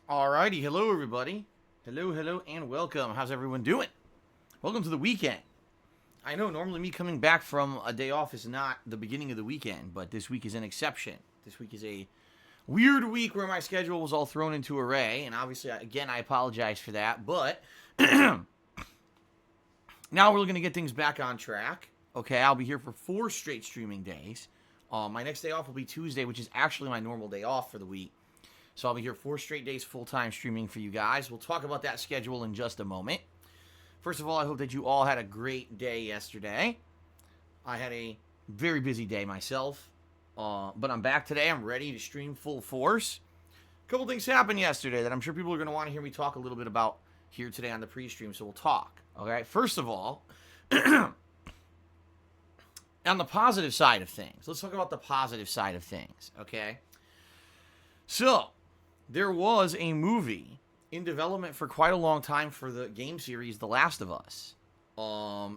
Alrighty, hello everybody. Hello, and welcome. How's everyone doing? Welcome to the weekend. I know normally me coming back from a day off is not the beginning of the weekend, but this week is an exception. This week is a weird week where my schedule was all thrown into array, and obviously, again, I apologize for that, but now we're going to get things back on track. Okay, I'll be here for 4 straight streaming days. My next day off will be Tuesday, which is actually my normal day off for the week. So I'll be here 4 straight days full-time streaming for you guys. We'll talk about that schedule in just a moment. First of all, I hope that you all had a great day yesterday. I had a very busy day myself, but I'm back today. I'm ready to stream full force. A couple things happened yesterday that I'm sure people are going to want to hear me talk a little bit about here today on the pre-stream, so we'll talk. Okay, first of all, on the positive side of things, let's talk about the positive side of things, okay? So, there was a movie in development for quite a long time for the game series The Last of Us.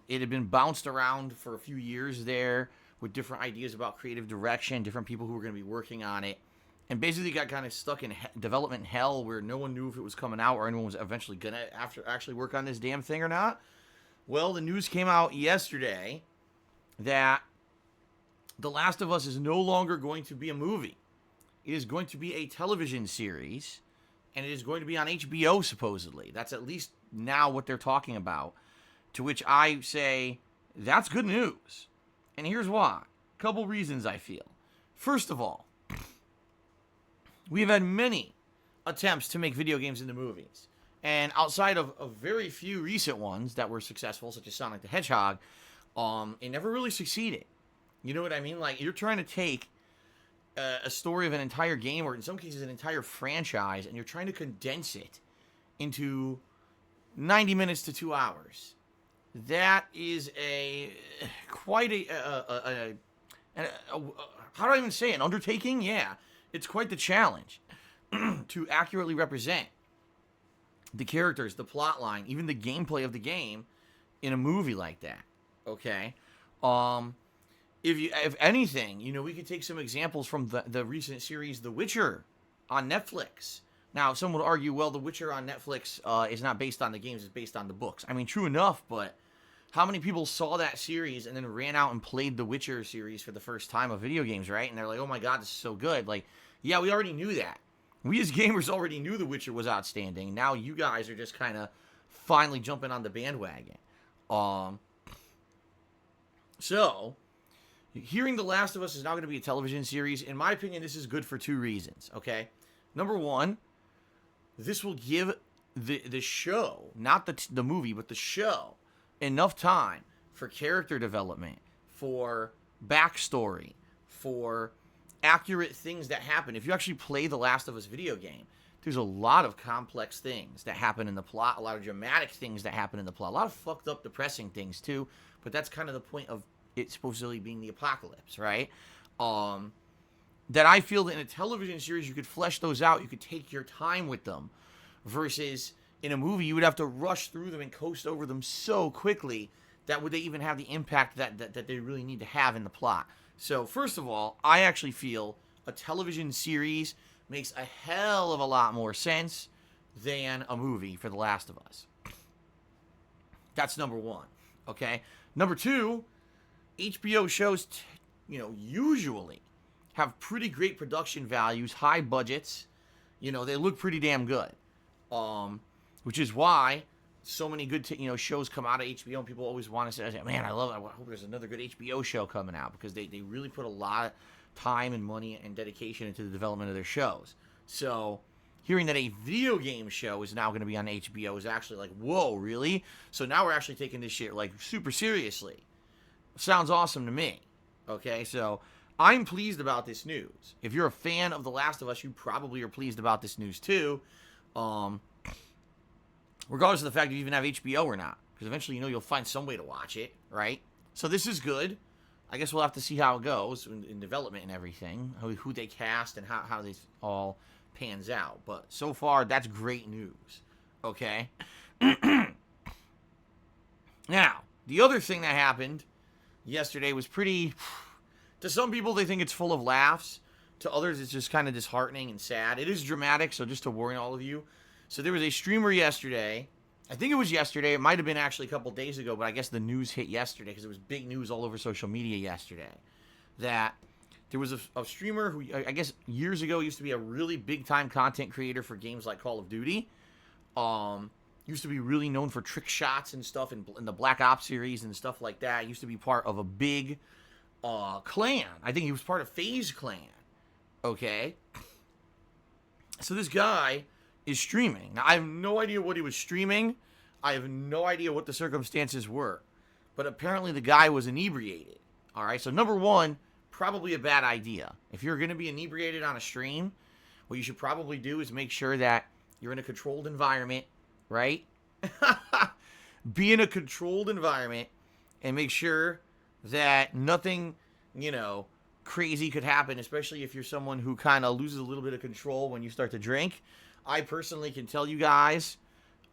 It had been bounced around for a few years there with different ideas about creative direction, different people who were going to be working on it, and basically got kind of stuck in development hell where no one knew if it was coming out or anyone was eventually going to actually work on this damn thing or not. Well, the news came out yesterday that The Last of Us is no longer going to be a movie. It is going to be a television series, and it is going to be on HBO, supposedly. That's at least now what they're talking about, to which I say, that's good news. And here's why. A couple reasons, I feel. First of all, we have had many attempts to make video games into movies. And outside of very few recent ones that were successful, such as Sonic the Hedgehog, it never really succeeded. You know what I mean? Like, you're trying to take a story of an entire game, or in some cases an entire franchise, and you're trying to condense it into 90 minutes to 2 hours. That is quite a how do I even say it? An undertaking? Yeah. It's quite the challenge to accurately represent the characters, the plot line, even the gameplay of the game in a movie like that. Okay? If anything, you know, we could take some examples from the recent series The Witcher on Netflix. Now, some would argue, well, The Witcher on Netflix is not based on the games, it's based on the books. I mean, true enough, but how many people saw that series and then ran out and played The Witcher series for the first time of video games, right? And they're like, oh my god, this is so good. Like, yeah, we already knew that. We as gamers already knew The Witcher was outstanding. Now you guys are just kind of finally jumping on the bandwagon. So, hearing The Last of Us is now going to be a television series, in my opinion, this is good for 2 reasons, okay? Number one, this will give the show, not the movie, but the show, enough time for character development, for backstory, for accurate things that happen. If you actually play The Last of Us video game, there's a lot of complex things that happen in the plot, a lot of dramatic things that happen in the plot, a lot of fucked up, depressing things too, but that's kind of the point of it supposedly being the apocalypse, right? That I feel that in a television series, you could flesh those out. You could take your time with them. Versus in a movie, you would have to rush through them and coast over them so quickly that would they even have the impact that they really need to have in the plot. So, first of all, I actually feel a television series makes a hell of a lot more sense than a movie for The Last of Us. That's number one, okay? Number two, HBO shows, usually have pretty great production values, high budgets. You know, they look pretty damn good. Which is why so many good, shows come out of HBO, and people always want to say, man, I love it. I hope there's another good HBO show coming out, because they really put a lot of time and money and dedication into the development of their shows. So, hearing that a video game show is now going to be on HBO is actually like, whoa, really? So now we're actually taking this shit, like, super seriously. Sounds awesome to me. Okay, so I'm pleased about this news. If you're a fan of The Last of Us, you probably are pleased about this news too. Regardless of the fact that you even have HBO or not. Because eventually, you'll find some way to watch it, right? So this is good. I guess we'll have to see how it goes in development and everything. Who they cast and how this all pans out. But so far, that's great news. Okay? Now, the other thing that happened yesterday was pretty... To some people, they think it's full of laughs. To others, it's just kind of disheartening and sad. It is dramatic, so just to warn all of you. So there was a streamer yesterday. I think it was yesterday. It might have been actually a couple days ago, but I guess the news hit yesterday because it was big news all over social media yesterday. That there was a streamer who, I guess years ago, used to be a really big-time content creator for games like Call of Duty. Used to be really known for trick shots and stuff in the Black Ops series and stuff like that. Used to be part of a big clan. I think he was part of FaZe Clan. Okay? So this guy is streaming. Now, I have no idea what he was streaming. I have no idea what the circumstances were. But apparently the guy was inebriated. All right? So number one, probably a bad idea. If you're going to be inebriated on a stream, what you should probably do is make sure that you're in a controlled environment, right? Be in a controlled environment and make sure that nothing, crazy could happen, especially if you're someone who kind of loses a little bit of control when you start to drink. I personally can tell you guys,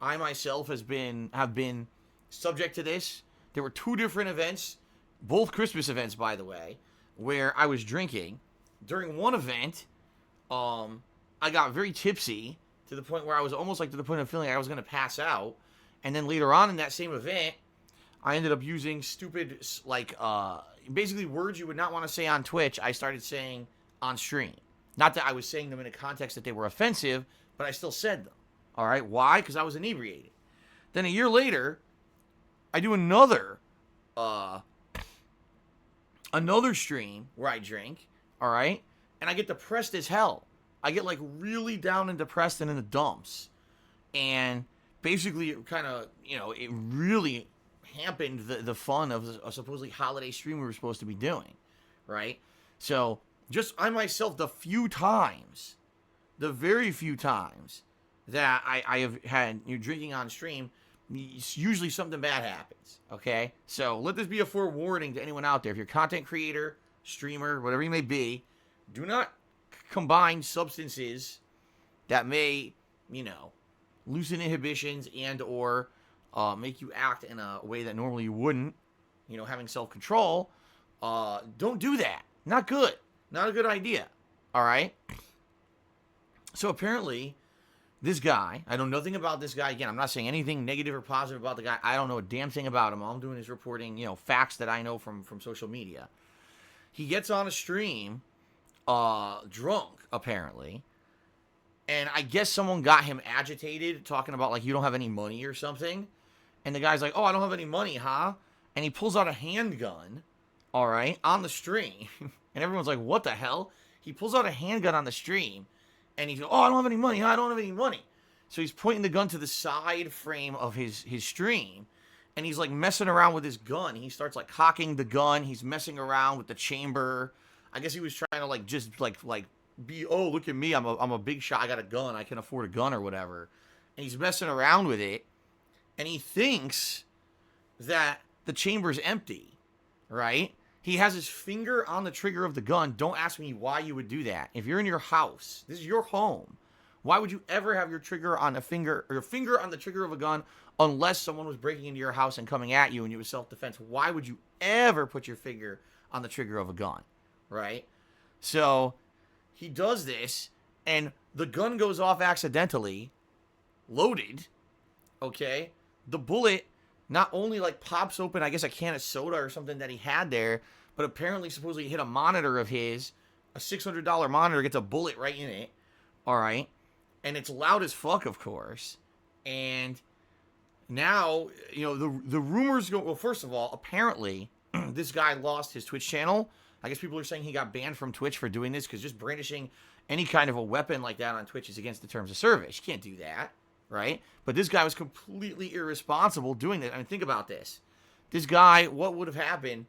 I myself have been subject to this. There were 2 different events, both Christmas events, by the way, where I was drinking. During one event, I got very tipsy to the point where I was almost like to the point of feeling like I was going to pass out. And then later on in that same event, I ended up using stupid, basically words you would not want to say on Twitch, I started saying on stream. Not that I was saying them in a context that they were offensive, but I still said them. All right? Why? Because I was inebriated. Then a year later, I do another stream where I drink, all right? And I get depressed as hell. I get really down and depressed and in the dumps. And basically it kind of, it really hampered the fun of a supposedly holiday stream we were supposed to be doing, right? So just I myself, the very few times that I have had drinking on stream, usually something bad happens, okay? So let this be a forewarning to anyone out there. If you're a content creator, streamer, whatever you may be, do not combine substances that may, loosen inhibitions and or make you act in a way that normally you wouldn't, having self-control. Don't do that. Not good. Not a good idea. All right? So apparently, this guy, I know nothing about this guy. Again, I'm not saying anything negative or positive about the guy. I don't know a damn thing about him. All I'm doing is reporting, facts that I know from social media. He gets on a stream, drunk, apparently. And I guess someone got him agitated, talking about, you don't have any money or something. And the guy's like, oh, I don't have any money, huh? And he pulls out a handgun, all right, on the stream. And everyone's like, what the hell? He pulls out a handgun on the stream. And he's like, oh, I don't have any money, huh? I don't have any money. So he's pointing the gun to the side frame of his stream. And he's, messing around with his gun. He starts, cocking the gun. He's messing around with the chamber. I guess he was trying to, just, be, oh, look at me, I'm a big shot, I got a gun, I can afford a gun or whatever. And he's messing around with it, and he thinks that the chamber's empty, right? He has his finger on the trigger of the gun. Don't ask me why you would do that. If you're in your house, this is your home, why would you ever have your finger on the trigger of a gun unless someone was breaking into your house and coming at you and it was self-defense? Why would you ever put your finger on the trigger of a gun, right? So he does this, and the gun goes off accidentally, loaded, okay? The bullet not only, pops open, I guess, a can of soda or something that he had there, but apparently supposedly hit a monitor of his, a $600 monitor, gets a bullet right in it, all right? And it's loud as fuck, of course. And now, the rumors go, well, first of all, apparently, this guy lost his Twitch channel. I guess people are saying he got banned from Twitch for doing this because just brandishing any kind of a weapon like that on Twitch is against the terms of service. You can't do that, right? But this guy was completely irresponsible doing that. I mean, think about this. This guy, what would have happened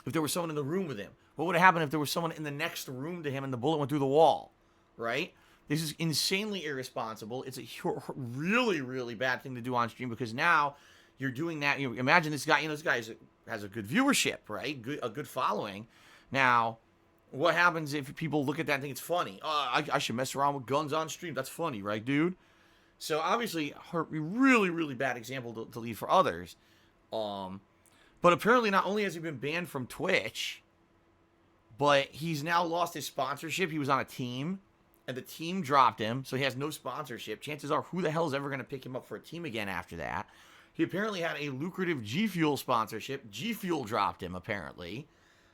if there was someone in the room with him? What would have happened if there was someone in the next room to him and the bullet went through the wall, right? This is insanely irresponsible. It's a really, really bad thing to do on stream because now you're doing that. Imagine this guy, this guy has a good viewership, right? A good following. Now, what happens if people look at that and think it's funny? I should mess around with guns on stream. That's funny, right, dude? So, obviously, a really, really bad example to leave for others. But apparently, not only has he been banned from Twitch, But he's now lost his sponsorship. He was on a team, and the team dropped him, so he has no sponsorship. Chances are, who the hell is ever going to pick him up for a team again after that? He apparently had a lucrative G Fuel sponsorship. G Fuel dropped him, apparently.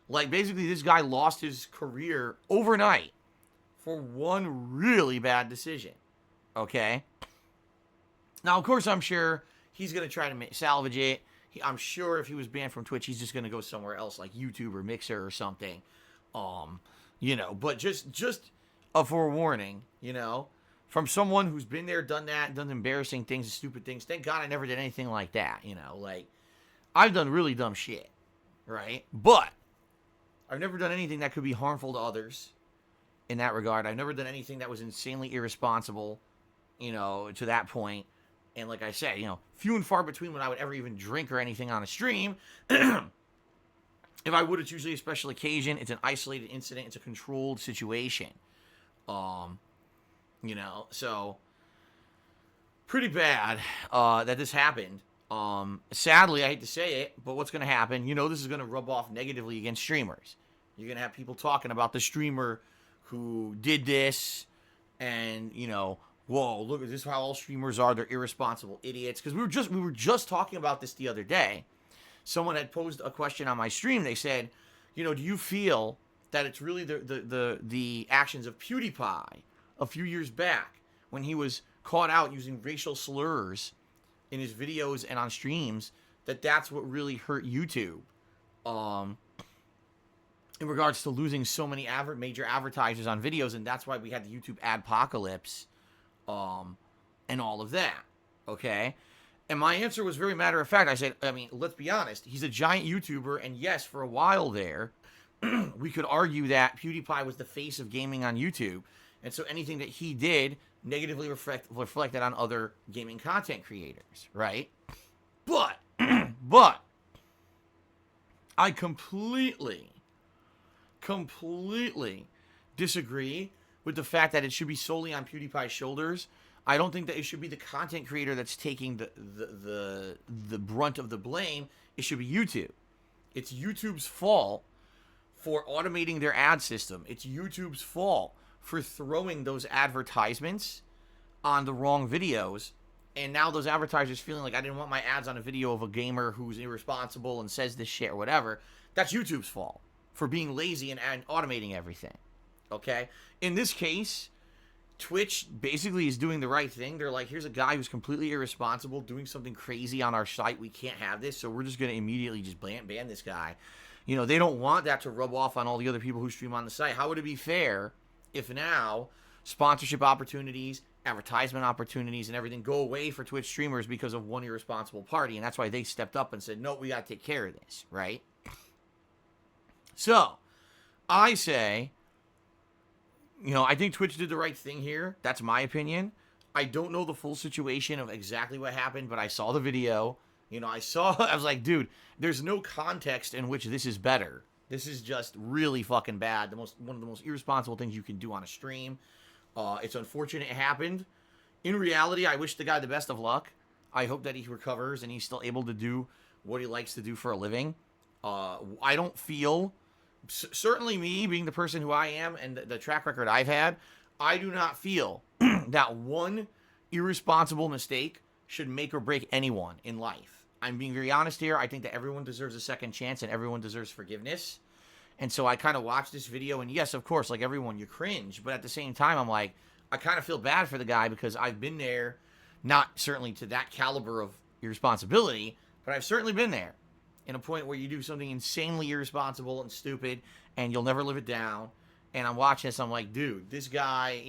Like, basically, this guy lost his career overnight for one really bad decision. Okay? Now, of course, I'm sure he's going to try to salvage it. I'm sure if he was banned from Twitch, he's just going to go somewhere else, like YouTube or Mixer or something. But just a forewarning, from someone who's been there, done that, done embarrassing things and stupid things. Thank God I never did anything like that, like, I've done really dumb shit, right? But I've never done anything that could be harmful to others in that regard. I've never done anything that was insanely irresponsible, to that point. And like I said, few and far between when I would ever even drink or anything on a stream. If I would, it's usually a special occasion. It's an isolated incident. It's a controlled situation. So pretty bad that this happened. Sadly, I hate to say it, but what's going to happen, this is going to rub off negatively against streamers. You're going to have people talking about the streamer who did this and, whoa, look, this is how all streamers are. They're irresponsible idiots. Because we were just talking about this the other day. Someone had posed a question on my stream. They said, do you feel that it's really the actions of PewDiePie a few years back when he was caught out using racial slurs in his videos and on streams, that's what really hurt YouTube in regards to losing so many major advertisers on videos, and that's why we had the YouTube adpocalypse and all of that, okay? And my answer was very matter of fact. I said, let's be honest. He's a giant YouTuber, and yes, for a while there, we could argue that PewDiePie was the face of gaming on YouTube. And so anything that he did negatively reflected on other gaming content creators, right? But I completely disagree with the fact that it should be solely on PewDiePie's shoulders. I don't think that it should be the content creator that's taking the brunt of the blame. It should be YouTube. It's YouTube's fault for automating their ad system. It's YouTube's fault for throwing those advertisements on the wrong videos. And now those advertisers feeling like, I didn't want my ads on a video of a gamer who's irresponsible and says this shit or whatever. That's YouTube's fault for being lazy and automating everything. Okay? In this case, Twitch basically is doing the right thing. They're like, here's a guy who's completely irresponsible, doing something crazy on our site. We can't have this, so we're just going to immediately just ban this guy. They don't want that to rub off on all the other people who stream on the site. How would it be fair if now sponsorship opportunities, advertisement opportunities, and everything go away for Twitch streamers because of one irresponsible party? And that's why they stepped up and said, no, we got to take care of this, right? So, I say, I think Twitch did the right thing here. That's my opinion. I don't know the full situation of exactly what happened, but I saw the video. I was like, dude, there's no context in which this is better. This is just really fucking bad. One of the most irresponsible things you can do on a stream. It's unfortunate it happened. In reality, I wish the guy the best of luck. I hope that he recovers and he's still able to do what he likes to do for a living. I don't feel, certainly me being the person who I am and the track record I've had, I do not feel that one irresponsible mistake should make or break anyone in life. I'm being very honest here. I think that everyone deserves a second chance and everyone deserves forgiveness. And so I kind of watched this video, and yes, of course, like everyone, you cringe. But at the same time, I'm like, I kind of feel bad for the guy because I've been there, not certainly to that caliber of irresponsibility, but I've certainly been there in a point where you do something insanely irresponsible and stupid, and you'll never live it down. And I'm watching this, I'm like, dude, this guy,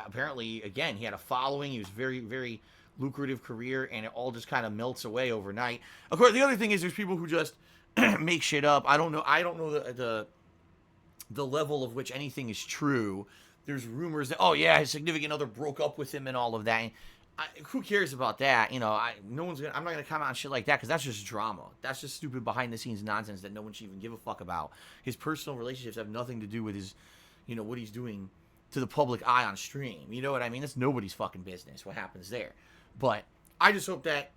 apparently, again, he had a following. He was very, very lucrative career, and it all just kind of melts away overnight. Of course, the other thing is there's people who just make shit up. I don't know the level of which anything is true. There's rumors that, oh yeah, his significant other broke up with him and all of that. Who cares about that? I'm not gonna comment on shit like that because that's just drama. That's just stupid behind the scenes nonsense that no one should even give a fuck about. His personal relationships have nothing to do with his, what he's doing to the public eye on stream. You know what I mean? That's nobody's fucking business what happens there. But I just hope that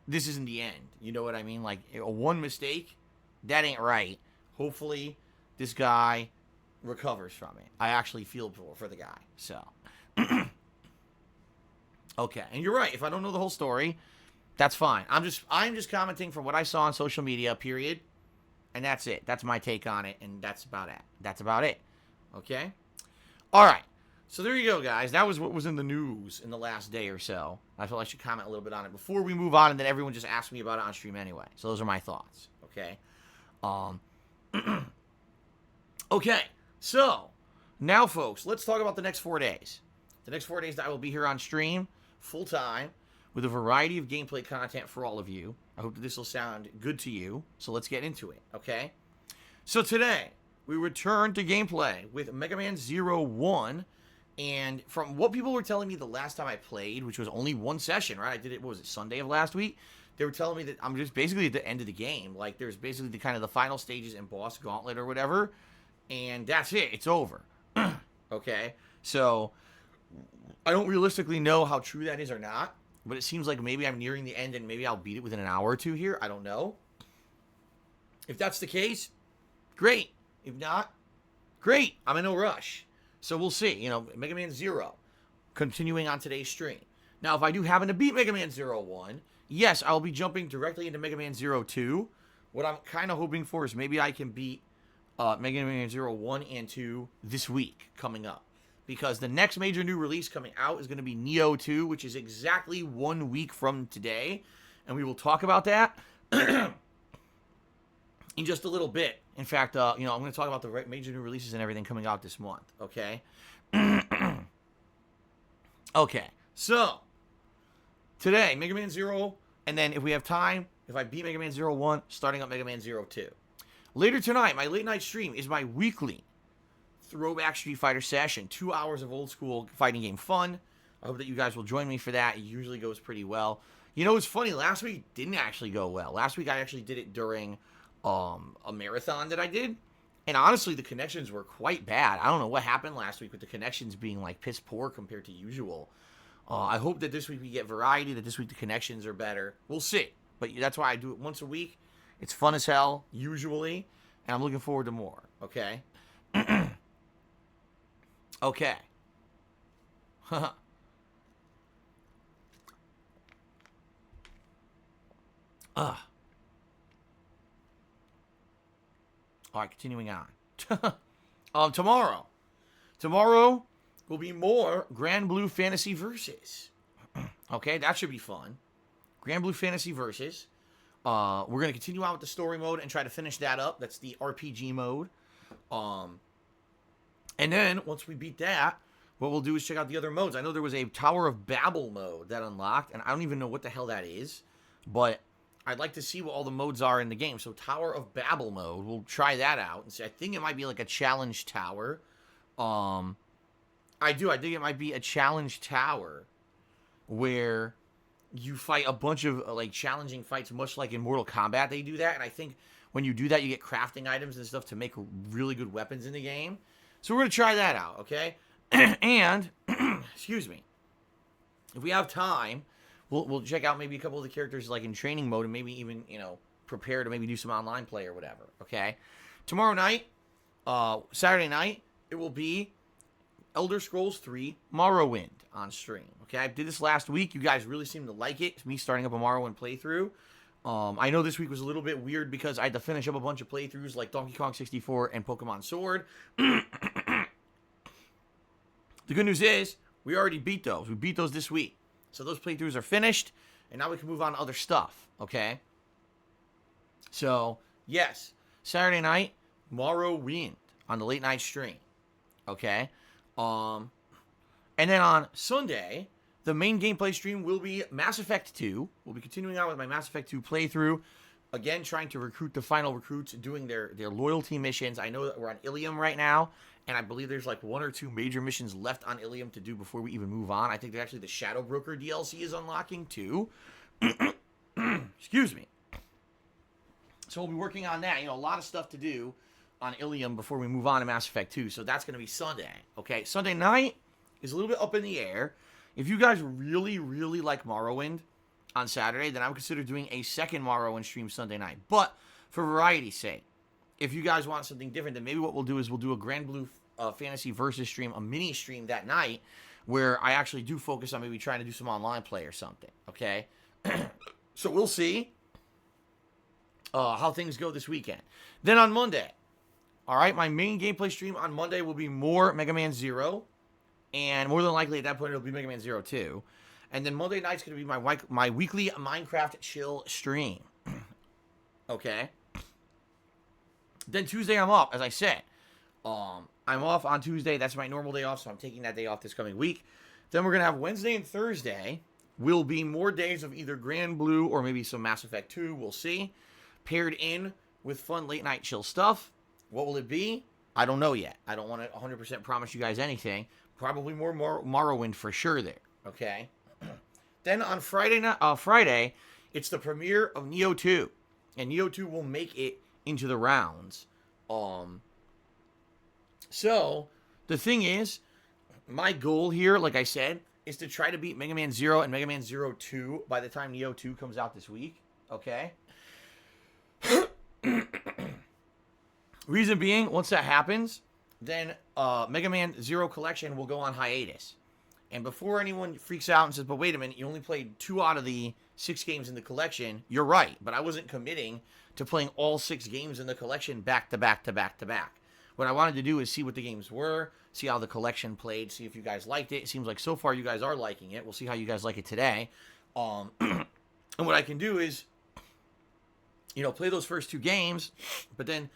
this isn't the end. You know what I mean? Like, one mistake, that ain't right. Hopefully, this guy recovers from it. I actually feel for the guy. So, okay. And you're right. If I don't know the whole story, that's fine. I'm just commenting from what I saw on social media, period. And that's it. That's my take on it, and that's about it. That's about it. Okay? All right. So there you go, guys. That was what was in the news in the last day or so. I felt I should comment a little bit on it before we move on, and then everyone just asked me about it on stream anyway. So those are my thoughts. Okay? Okay. So, now, folks, let's talk about the next 4 days. The next 4 days that I will be here on stream, full-time, with a variety of gameplay content for all of you. I hope that this will sound good to you. So let's get into it, okay? So today, we return to gameplay with Mega Man Zero 1. And from what people were telling me the last time I played, which was only one session, right? I did it, what was it, Sunday of last week? They were telling me that I'm just basically at the end of the game. Like, there's basically the kind of the final stages and boss gauntlet or whatever. And that's it. It's over. Okay? So, I don't realistically know how true that is or not. But it seems like maybe I'm nearing the end and maybe I'll beat it within an hour or two here. I don't know. If that's the case, great. If not, great. I'm in no rush. So we'll see. You know, Mega Man Zero, continuing on today's stream. Now, if I do happen to beat Mega Man Zero 1, yes, I'll be jumping directly into Mega Man Zero 2. What I'm kind of hoping for is maybe I can beat Mega Man Zero 1 and 2 this week coming up. Because the next major new release coming out is going to be Neo 2, which is exactly 1 week from today. And we will talk about that in just a little bit. In fact, I'm going to talk about the major new releases and everything coming out this month, okay? Okay, so, today, Mega Man Zero, and then if we have time, if I beat Mega Man Zero 1, starting up Mega Man Zero 2. Later tonight, my late night stream is my weekly throwback Street Fighter session. 2 hours of old school fighting game fun. I hope that you guys will join me for that. It usually goes pretty well. You know, it's funny. Last week didn't actually go well. Last week I actually did it during a marathon that I did. And honestly, the connections were quite bad. I don't know what happened last week with the connections being like piss poor compared to usual. I hope that this week we get variety, that this week the connections are better. We'll see. But that's why I do it once a week. It's fun as hell, usually. And I'm looking forward to more. Okay? Okay. All right, continuing on. Tomorrow will be more Grand Blue Fantasy Versus. Okay, that should be fun. Grand Blue Fantasy Versus. We're going to continue on with the story mode and try to finish that up. That's the RPG mode. And then, once we beat that, what we'll do is check out the other modes. I know there was a Tower of Babel mode that unlocked, and I don't even know what the hell that is. But I'd like to see what all the modes are in the game. So, Tower of Babel mode, we'll try that out. And see, I think it might be like a challenge tower. I think it might be a challenge tower where you fight a bunch of like challenging fights, much like in Mortal Kombat they do that. And I think when you do that, you get crafting items and stuff to make really good weapons in the game. So we're going to try that out, okay? And, excuse me, if we have time, we'll check out maybe a couple of the characters like in training mode and maybe even, prepare to maybe do some online play or whatever, okay? Tomorrow night, Saturday night, it will be Elder Scrolls 3 Morrowind on stream, okay? I did this last week. You guys really seem to like it. It's me starting up a Morrowind playthrough. I know this week was a little bit weird because I had to finish up a bunch of playthroughs like Donkey Kong 64 and Pokemon Sword. The good news is, we already beat those. We beat those this week. So those playthroughs are finished, and now we can move on to other stuff, okay? So, yes, Saturday night, Morrowind on the late night stream, okay? And then on Sunday, the main gameplay stream will be Mass Effect 2. We'll be continuing on with my Mass Effect 2 playthrough. Again, trying to recruit the final recruits, doing their loyalty missions. I know that we're on Ilium right now, and I believe there's like 1 or 2 major missions left on Ilium to do before we even move on. I think that actually the Shadow Broker DLC is unlocking too. Excuse me. So we'll be working on that. A lot of stuff to do on Ilium before we move on to Mass Effect 2. So that's going to be Sunday. Okay, Sunday night is a little bit up in the air. If you guys really, really like Morrowind on Saturday, then I would consider doing a second Morrowind stream Sunday night. But for variety's sake, if you guys want something different, then maybe what we'll do is we'll do a Grand Blue Fantasy versus stream, a mini stream that night, where I actually do focus on maybe trying to do some online play or something, okay? So we'll see how things go this weekend. Then on Monday, all right, my main gameplay stream on Monday will be more Mega Man Zero, and more than likely at that point it'll be Mega Man Zero 2. And then Monday night's going to be my weekly Minecraft chill stream, okay? Then Tuesday I'm off, as I said. I'm off on Tuesday. That's my normal day off, so I'm taking that day off this coming week. Then we're going to have Wednesday and Thursday will be more days of either Grand Blue or maybe some Mass Effect 2. We'll see. Paired in with fun late night chill stuff. What will it be? I don't know yet. I don't want to 100% promise you guys anything. Probably more Morrowind for sure there. Okay? Then on Friday, it's the premiere of Neo 2. And Neo 2 will make it into the rounds. So, the thing is, my goal here, like I said, is to try to beat Mega Man 0 and Mega Man 2 by the time Neo 2 comes out this week. Okay? Reason being, once that happens, then Mega Man 0 Collection will go on hiatus. And before anyone freaks out and says, but wait a minute, you only played 2 out of the 6 games in the collection, you're right. But I wasn't committing to playing all 6 games in the collection back to back to back to back. What I wanted to do is see what the games were, see how the collection played, see if you guys liked it. It seems like so far you guys are liking it. We'll see how you guys like it today. And what I can do is, play those first 2 games, but then,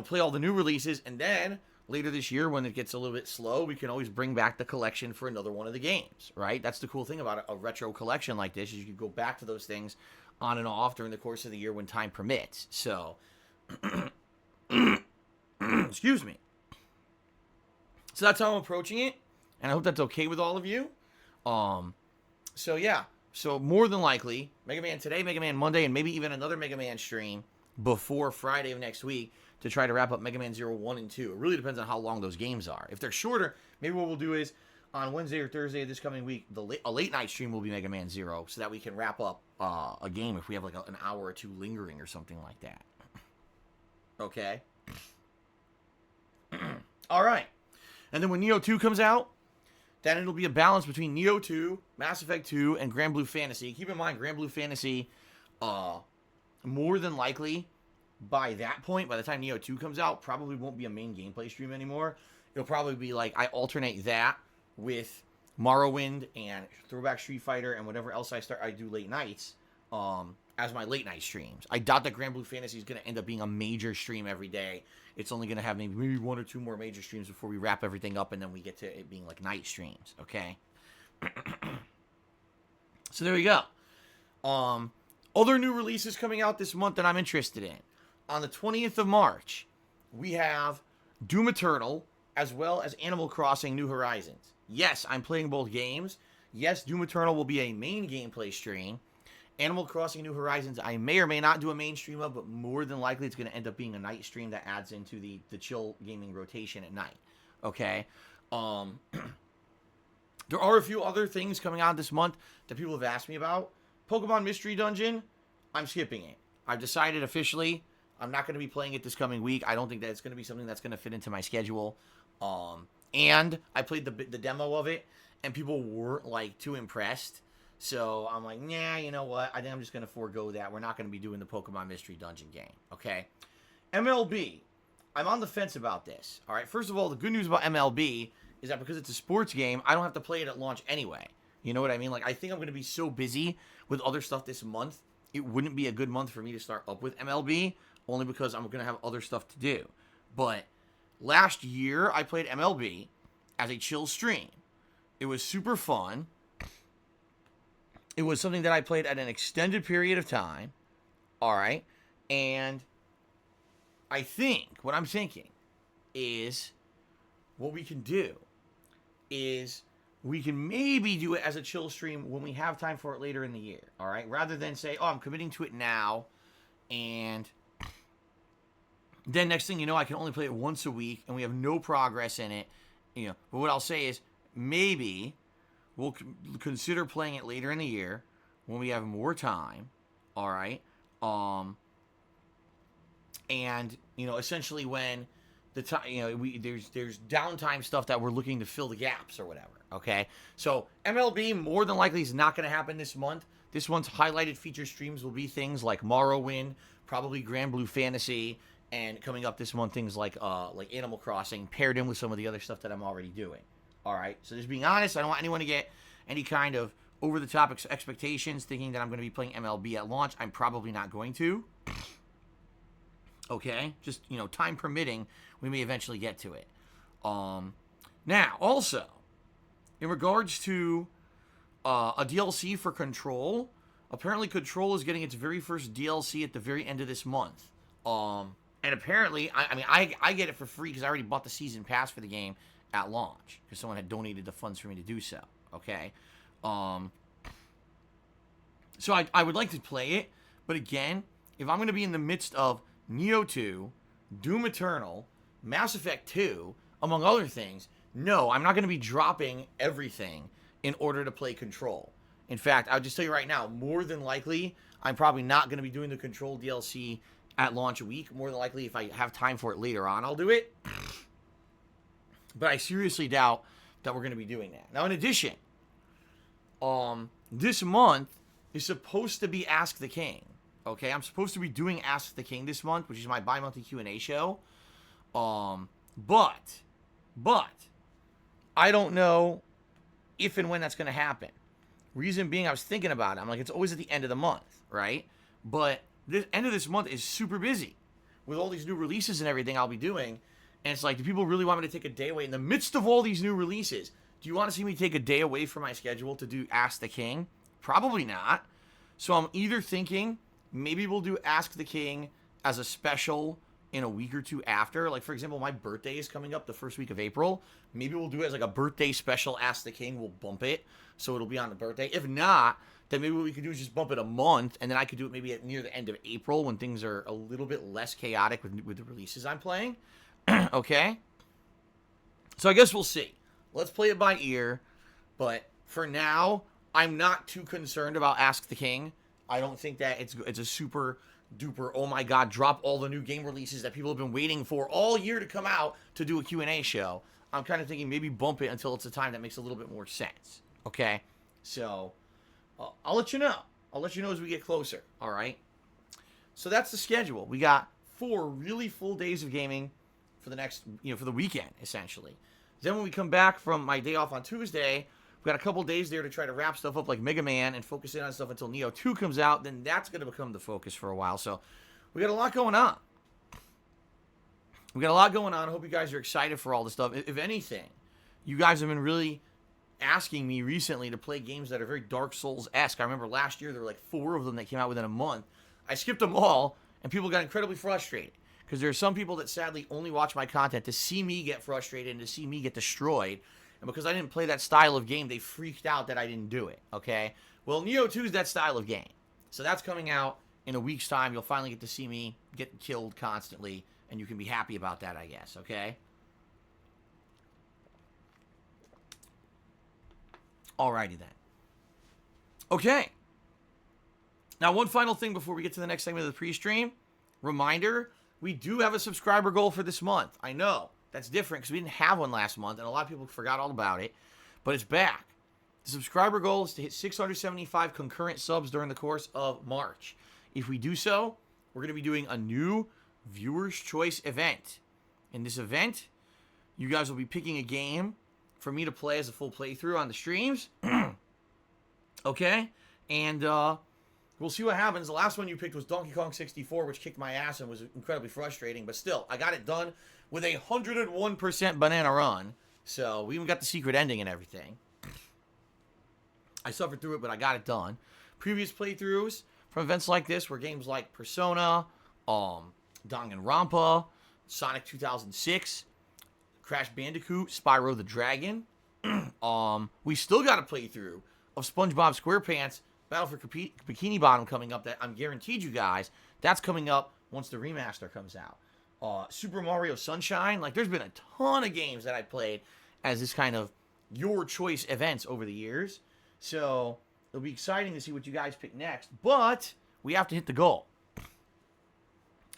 play all the new releases, and then later this year, when it gets a little bit slow, we can always bring back the collection for another one of the games, right? That's the cool thing about a retro collection like this, is you can go back to those things on and off during the course of the year when time permits. So, excuse me. So that's how I'm approaching it, and I hope that's okay with all of you. So yeah. So more than likely, Mega Man today, Mega Man Monday, and maybe even another Mega Man stream before Friday of next week to try to wrap up Mega Man 0, 1, and 2. It really depends on how long those games are. If they're shorter, maybe what we'll do is on Wednesday or Thursday of this coming week, a late night stream will be Mega Man 0 so that we can wrap up a game if we have like an hour or 2 lingering or something like that. Okay? All right. And then when Neo 2 comes out, then it'll be a balance between Neo 2, Mass Effect 2, and Grand Blue Fantasy. Keep in mind, Grand Blue Fantasy, more than likely, by that point, by the time Neo 2 comes out, probably won't be a main gameplay stream anymore. It'll probably be like, I alternate that with Morrowind and Throwback Street Fighter and whatever else I do late nights, as my late night streams. I doubt that Grand Blue Fantasy is going to end up being a major stream every day. It's only going to have maybe 1 or 2 more major streams before we wrap everything up, and then we get to it being like night streams, okay? So there we go. Other new releases coming out this month that I'm interested in. On the 20th of March, we have Doom Eternal, as well as Animal Crossing New Horizons. Yes, I'm playing both games. Yes, Doom Eternal will be a main gameplay stream. Animal Crossing New Horizons, I may or may not do a main stream of, but more than likely it's going to end up being a night stream that adds into the chill gaming rotation at night. Okay? There are a few other things coming out this month that people have asked me about. Pokemon Mystery Dungeon, I'm skipping it. I've decided officially I'm not going to be playing it this coming week. I don't think that it's going to be something that's going to fit into my schedule. And I played the demo of it, and people weren't, like, too impressed. So I'm like, nah, you know what? I think I'm just going to forego that. We're not going to be doing the Pokemon Mystery Dungeon game, okay? MLB. I'm on the fence about this, all right? First of all, the good news about MLB is that because it's a sports game, I don't have to play it at launch anyway. You know what I mean? Like, I think I'm going to be so busy with other stuff this month, it wouldn't be a good month for me to start up with MLB, only because I'm going to have other stuff to do. But last year, I played MLB as a chill stream. It was super fun. It was something that I played at an extended period of time, all right? And I think, what I'm thinking is, what we can do is we can maybe do it as a chill stream when we have time for it later in the year, all right? Rather than say, oh, I'm committing to it now, and then next thing you know, I can only play it once a week, and we have no progress in it, But what I'll say is, maybe we'll consider playing it later in the year when we have more time, all right? And essentially when the time, there's downtime stuff that we're looking to fill the gaps or whatever. Okay, so MLB more than likely is not going to happen this month. This month's highlighted feature streams will be things like Morrowind, probably Grand Blue Fantasy, and coming up this month things like Animal Crossing, paired in with some of the other stuff that I'm already doing. All right, so just being honest, I don't want anyone to get any kind of over-the-top expectations, thinking that I'm going to be playing MLB at launch. I'm probably not going to. Okay, just time permitting, we may eventually get to it. Now, also, in regards to a DLC for Control, apparently Control is getting its very first DLC at the very end of this month. And apparently, I get it for free because I already bought the season pass for the game at launch because someone had donated the funds for me to do so. Okay, so I would like to play it, but again, if I'm going to be in the midst of Neo 2, Doom Eternal, Mass Effect 2, among other things, no, I'm not going to be dropping everything in order to play Control. In fact, I'll just tell you right now, more than likely, I'm probably not going to be doing the Control DLC at launch a week. More than likely, if I have time for it later on, I'll do it. But I seriously doubt that we're going to be doing that. Now, in addition, this month is supposed to be Ask the King. Okay, I'm supposed to be doing Ask the King this month, which is my bi-monthly Q&A show. But I don't know if and when that's going to happen. Reason being, I was thinking about it. I'm like, it's always at the end of the month, right? But the end of this month is super busy with all these new releases and everything I'll be doing. And it's like, do people really want me to take a day away in the midst of all these new releases? Do you want to see me take a day away from my schedule to do Ask the King? Probably not. So I'm either thinking maybe we'll do Ask the King as a special in a week or two after. Like, for example, my birthday is coming up the first week of April. Maybe we'll do it as like a birthday special Ask the King. We'll bump it so it'll be on the birthday. If not, then maybe what we could do is just bump it a month, and then I could do it maybe near the end of April when things are a little bit less chaotic with the releases I'm playing. Okay? So I guess we'll see. Let's play it by ear. But for now, I'm not too concerned about Ask the King. I don't think that it's a super duper, oh my god, drop all the new game releases that people have been waiting for all year to come out to do a Q&A show. I'm kind of thinking maybe bump it until it's a time that makes a little bit more sense. Okay? So, I'll let you know. I'll let you know as we get closer. All right? So that's the schedule. We got 4 really full days of gaming for the next, for the weekend, essentially. Then when we come back from my day off on Tuesday, we've got a couple days there to try to wrap stuff up like Mega Man and focus in on stuff until Neo 2 comes out. Then that's going to become the focus for a while. So we got a lot going on. I hope you guys are excited for all this stuff. If anything, you guys have been really asking me recently to play games that are very Dark Souls-esque. I remember last year there were like 4 of them that came out within a month. I skipped them all, and people got incredibly frustrated. Because there are some people that sadly only watch my content to see me get frustrated and to see me get destroyed. And because I didn't play that style of game, they freaked out that I didn't do it, okay? Well, Neo 2 is that style of game. So that's coming out in a week's time. You'll finally get to see me get killed constantly, and you can be happy about that, I guess, okay? Alrighty then. Okay. Now, one final thing before we get to the next segment of the pre-stream. Reminder, we do have a subscriber goal for this month. I know. That's different because we didn't have one last month, and a lot of people forgot all about it. But it's back. The subscriber goal is to hit 675 concurrent subs during the course of March. If we do so, we're going to be doing a new Viewer's Choice event. In this event, you guys will be picking a game for me to play as a full playthrough on the streams. Okay? And we'll see what happens. The last one you picked was Donkey Kong 64, which kicked my ass and was incredibly frustrating. But still, I got it done with a 101% banana run. So we even got the secret ending and everything. I suffered through it, but I got it done. Previous playthroughs from events like this were games like Persona, Danganronpa, Sonic 2006, Crash Bandicoot, Spyro the Dragon. We still got a playthrough of SpongeBob SquarePants Battle for Bikini Bottom coming up that I'm guaranteed you guys, that's coming up once the remaster comes out. Super Mario Sunshine, like there's been a ton of games that I played as this kind of your choice events over the years. So it'll be exciting to see what you guys pick next, but we have to hit the goal.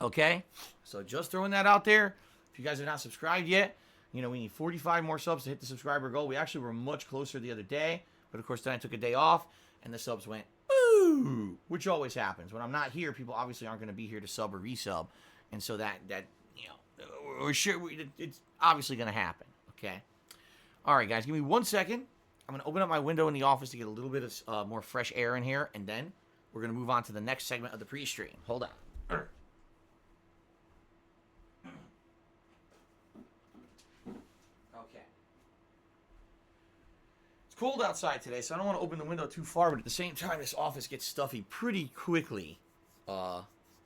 Okay? So just throwing that out there. If you guys have not subscribed yet, you know, we need 45 more subs to hit the subscriber goal. We actually were much closer the other day. But, of course, then I took a day off, and the subs went, ooh, which always happens. When I'm not here, people obviously aren't going to be here to sub or resub. And so that you know, we're sure it's obviously going to happen. Okay? All right, guys, give me 1 second. I'm going to open up my window in the office to get a little bit of more fresh air in here, and then we're going to move on to the next segment of the pre-stream. Hold on. Okay. It's cold outside today, so I don't want to open the window too far, but at the same time, this office gets stuffy pretty quickly.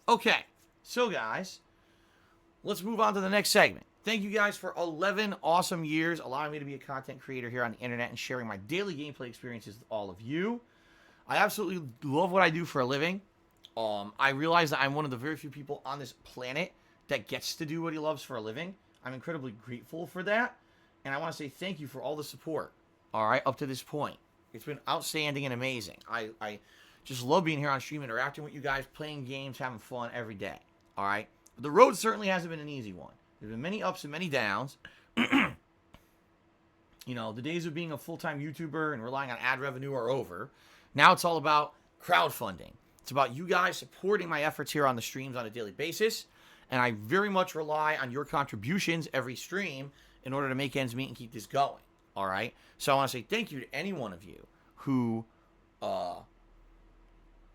Okay. So, guys, let's move on to the next segment. Thank you guys for 11 awesome years allowing me to be a content creator here on the internet and sharing my daily gameplay experiences with all of you. I absolutely love what I do for a living. I realize that I'm one of the very few people on this planet that gets to do what he loves for a living. I'm incredibly grateful for that. And I want to say thank you for all the support, all right, up to this point. It's been outstanding and amazing. I just love being here on stream, interacting with you guys, playing games, having fun every day, all right? But the road certainly hasn't been an easy one. There's been many ups and many downs. You know, the days of being a full-time YouTuber and relying on ad revenue are over. Now it's all about crowdfunding. It's about you guys supporting my efforts here on the streams on a daily basis. And I very much rely on your contributions every stream in order to make ends meet and keep this going. All right? So I want to say thank you to any one of you who,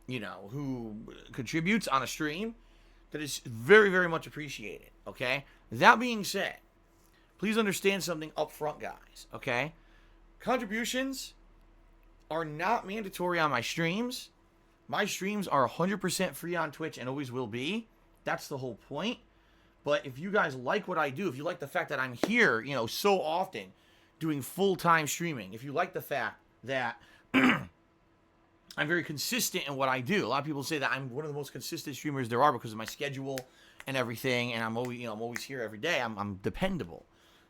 who contributes on a stream. That is very, very much appreciated, okay? That being said, please understand something up front, guys, okay? Contributions are not mandatory on my streams. My streams are 100% free on Twitch and always will be. That's the whole point. But if you guys like what I do, if you like the fact that I'm here, you know, so often doing full-time streaming, if you like the fact that I'm very consistent in what I do. A lot of people say that I'm one of the most consistent streamers there are because of my schedule and everything, and I'm always here every day. I'm dependable.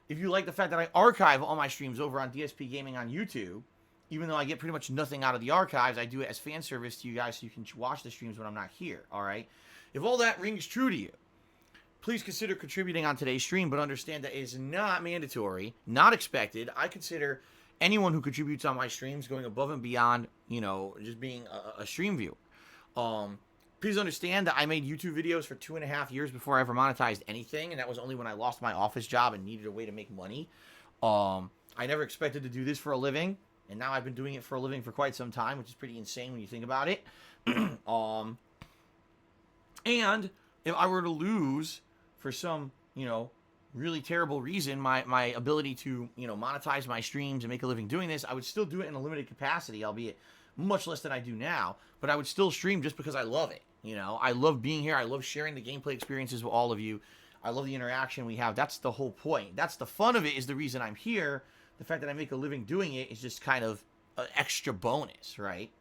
If you like the fact that I archive all my streams over on DSPGaming on YouTube, even though I get pretty much nothing out of the archives, I do it as fan service to you guys so you can watch the streams when I'm not here, all right? If all that rings true to you, please consider contributing on today's stream, but understand that it is not mandatory, not expected. I consider anyone who contributes on my streams going above and beyond, you know, just being a stream viewer. Please understand that I made YouTube videos for 2.5 years before I ever monetized anything, and that was only when I lost my office job and needed a way to make money. I never expected to do this for a living, and now I've been doing it for a living for quite some time, which is pretty insane when you think about it. And if I were to lose for some, you know, really terrible reason my ability to, you know, monetize my streams and make a living doing this, I would still do it in a limited capacity, albeit much less than I do now, but I would still stream just because I love it. You know, I love being here. I love sharing the gameplay experiences with all of you. I love the interaction we have. That's the whole point. That's the fun of it, is the reason I'm here. The fact that I make a living doing it is just kind of an extra bonus, right?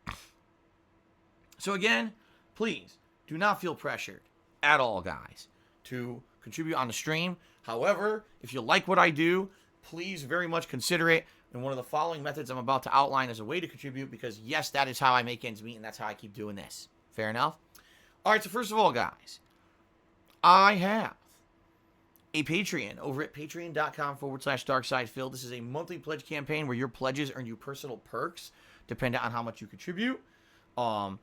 So again, please do not feel pressured at all, guys, to contribute on the stream. However, if you like what I do, please very much consider it. And one of the following methods I'm about to outline as a way to contribute, because yes, that is how I make ends meet, and that's how I keep doing this. Fair enough? All right, so first of all, guys, I have a Patreon over at patreon.com/darksidephil. This is a monthly pledge campaign where your pledges earn you personal perks depending on how much you contribute. I'm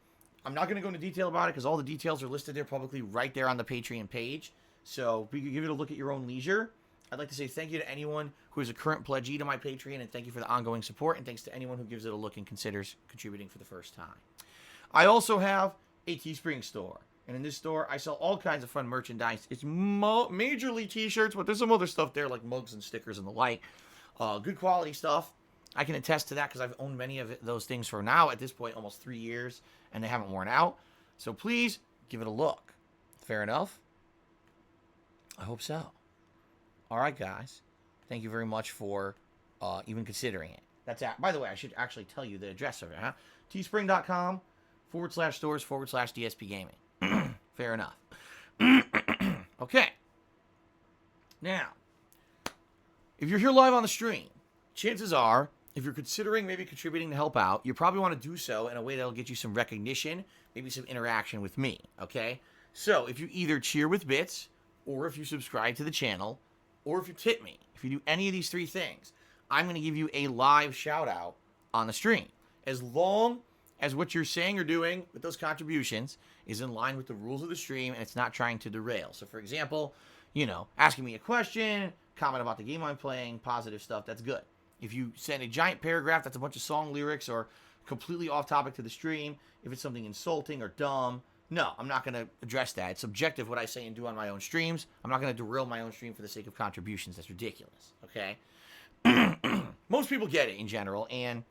not going to go into detail about it because all the details are listed there publicly right there on the Patreon page. So you can give it a look at your own leisure. I'd like to say thank you to anyone who is a current pledgee to my Patreon, and thank you for the ongoing support, and thanks to anyone who gives it a look and considers contributing for the first time. I also have a Teespring store, and in this store, I sell all kinds of fun merchandise. It's majorly t-shirts, but there's some other stuff there, like mugs and stickers and the like. Good quality stuff. I can attest to that because I've owned many of those things for now, at this point, almost 3 years, and they haven't worn out. So please, give it a look. Fair enough? I hope so. All right, guys. Thank you very much for even considering it. That's by the way, I should actually tell you the address of it, huh? teespring.com/stores/DSPGaming. Fair enough. Okay. Now, if you're here live on the stream, chances are, if you're considering maybe contributing to help out, you probably want to do so in a way that'll get you some recognition, maybe some interaction with me, okay? So if you either cheer with bits, or if you subscribe to the channel, or if you tip me, if you do any of these three things, I'm going to give you a live shout out on the stream. As long as what you're saying or doing with those contributions is in line with the rules of the stream and it's not trying to derail. So for example, asking me a question, comment about the game I'm playing, positive stuff, that's good. If you send a giant paragraph that's a bunch of song lyrics or completely off topic to the stream, if it's something insulting or dumb, no, I'm not going to address that. It's subjective what I say and do on my own streams. I'm not going to derail my own stream for the sake of contributions. That's ridiculous, okay? Most people get it in general, and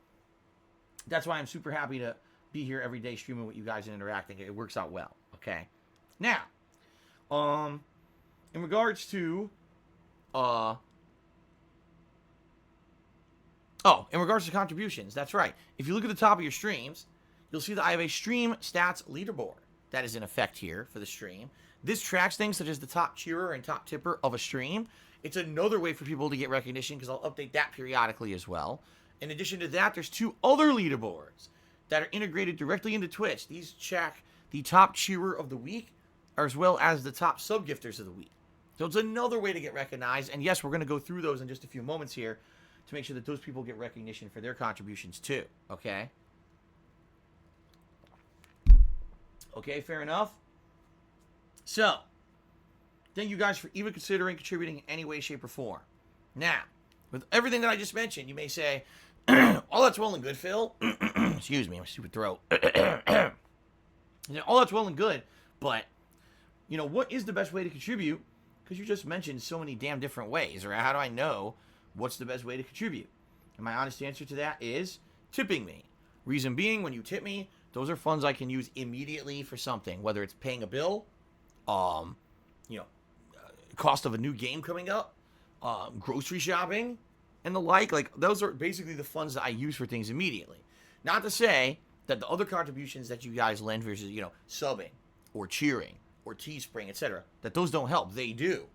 that's why I'm super happy to be here every day streaming with you guys and interacting. It works out well, okay? Now, in regards to, in regards to contributions, that's right. If you look at the top of your streams, you'll see that I have a stream stats leaderboard that is in effect here for the stream. This tracks things such as the top cheerer and top tipper of a stream. It's another way for people to get recognition because I'll update that periodically as well. In addition to that, there's 2 other leaderboards that are integrated directly into Twitch. These check the top cheerer of the week as well as the top sub-gifters of the week. So it's another way to get recognized. And yes, we're going to go through those in just a few moments here to make sure that those people get recognition for their contributions too. Okay? Okay, fair enough. So, thank you guys for even considering contributing in any way, shape, or form. Now, with everything that I just mentioned, you may say, all that's well and good, Phil. Excuse me, my stupid throat. All that's well and good, but, what is the best way to contribute? Because you just mentioned so many damn different ways, or how do I know what's the best way to contribute? And my honest answer to that is tipping me. Reason being, when you tip me, those are funds I can use immediately for something, whether it's paying a bill, cost of a new game coming up, grocery shopping, and the like. Like, those are basically the funds that I use for things immediately. Not to say that the other contributions that you guys lend versus, subbing or cheering or Teespring, etc., that those don't help. They do.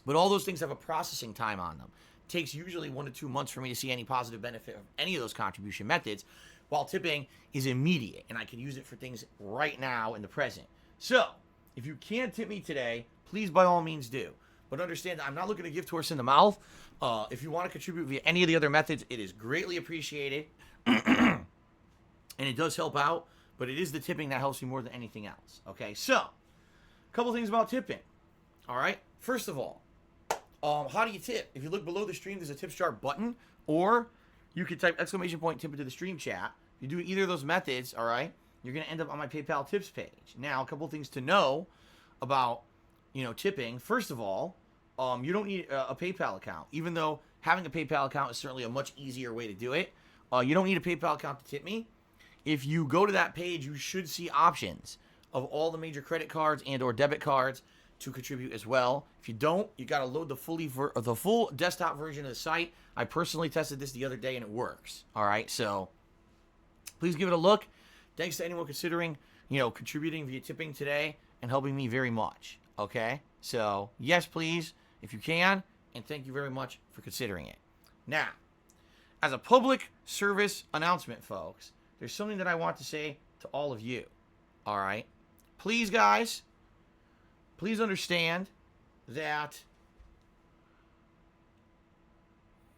But all those things have a processing time on them. It takes usually 1 to 2 months for me to see any positive benefit of any of those contribution methods, while tipping is immediate, and I can use it for things right now in the present. So, if you can tip me today, please by all means do. But understand that I'm not looking to give horse in the mouth. If you want to contribute via any of the other methods, it is greatly appreciated. And it does help out, but it is the tipping that helps me more than anything else. Okay, so, a couple things about tipping. All right, first of all, how do you tip? If you look below the stream, there's a tip jar button, or you can type !tip into the stream chat. If you do either of those methods, all right, you're going to end up on my PayPal tips page. Now, a couple things to know about, tipping. First of all, you don't need a PayPal account, even though having a PayPal account is certainly a much easier way to do it. You don't need a PayPal account to tip me. If you go to that page, you should see options of all the major credit cards and or debit cards to contribute as well. If you don't, you got to load the full desktop version of the site. I personally tested this the other day and it works. All right, so please give it a look. Thanks to anyone considering, contributing via tipping today and helping me very much. Okay, so yes, please, if you can, and thank you very much for considering it. Now, as a public service announcement, folks, there's something that I want to say to all of you. All right, please, guys, please understand that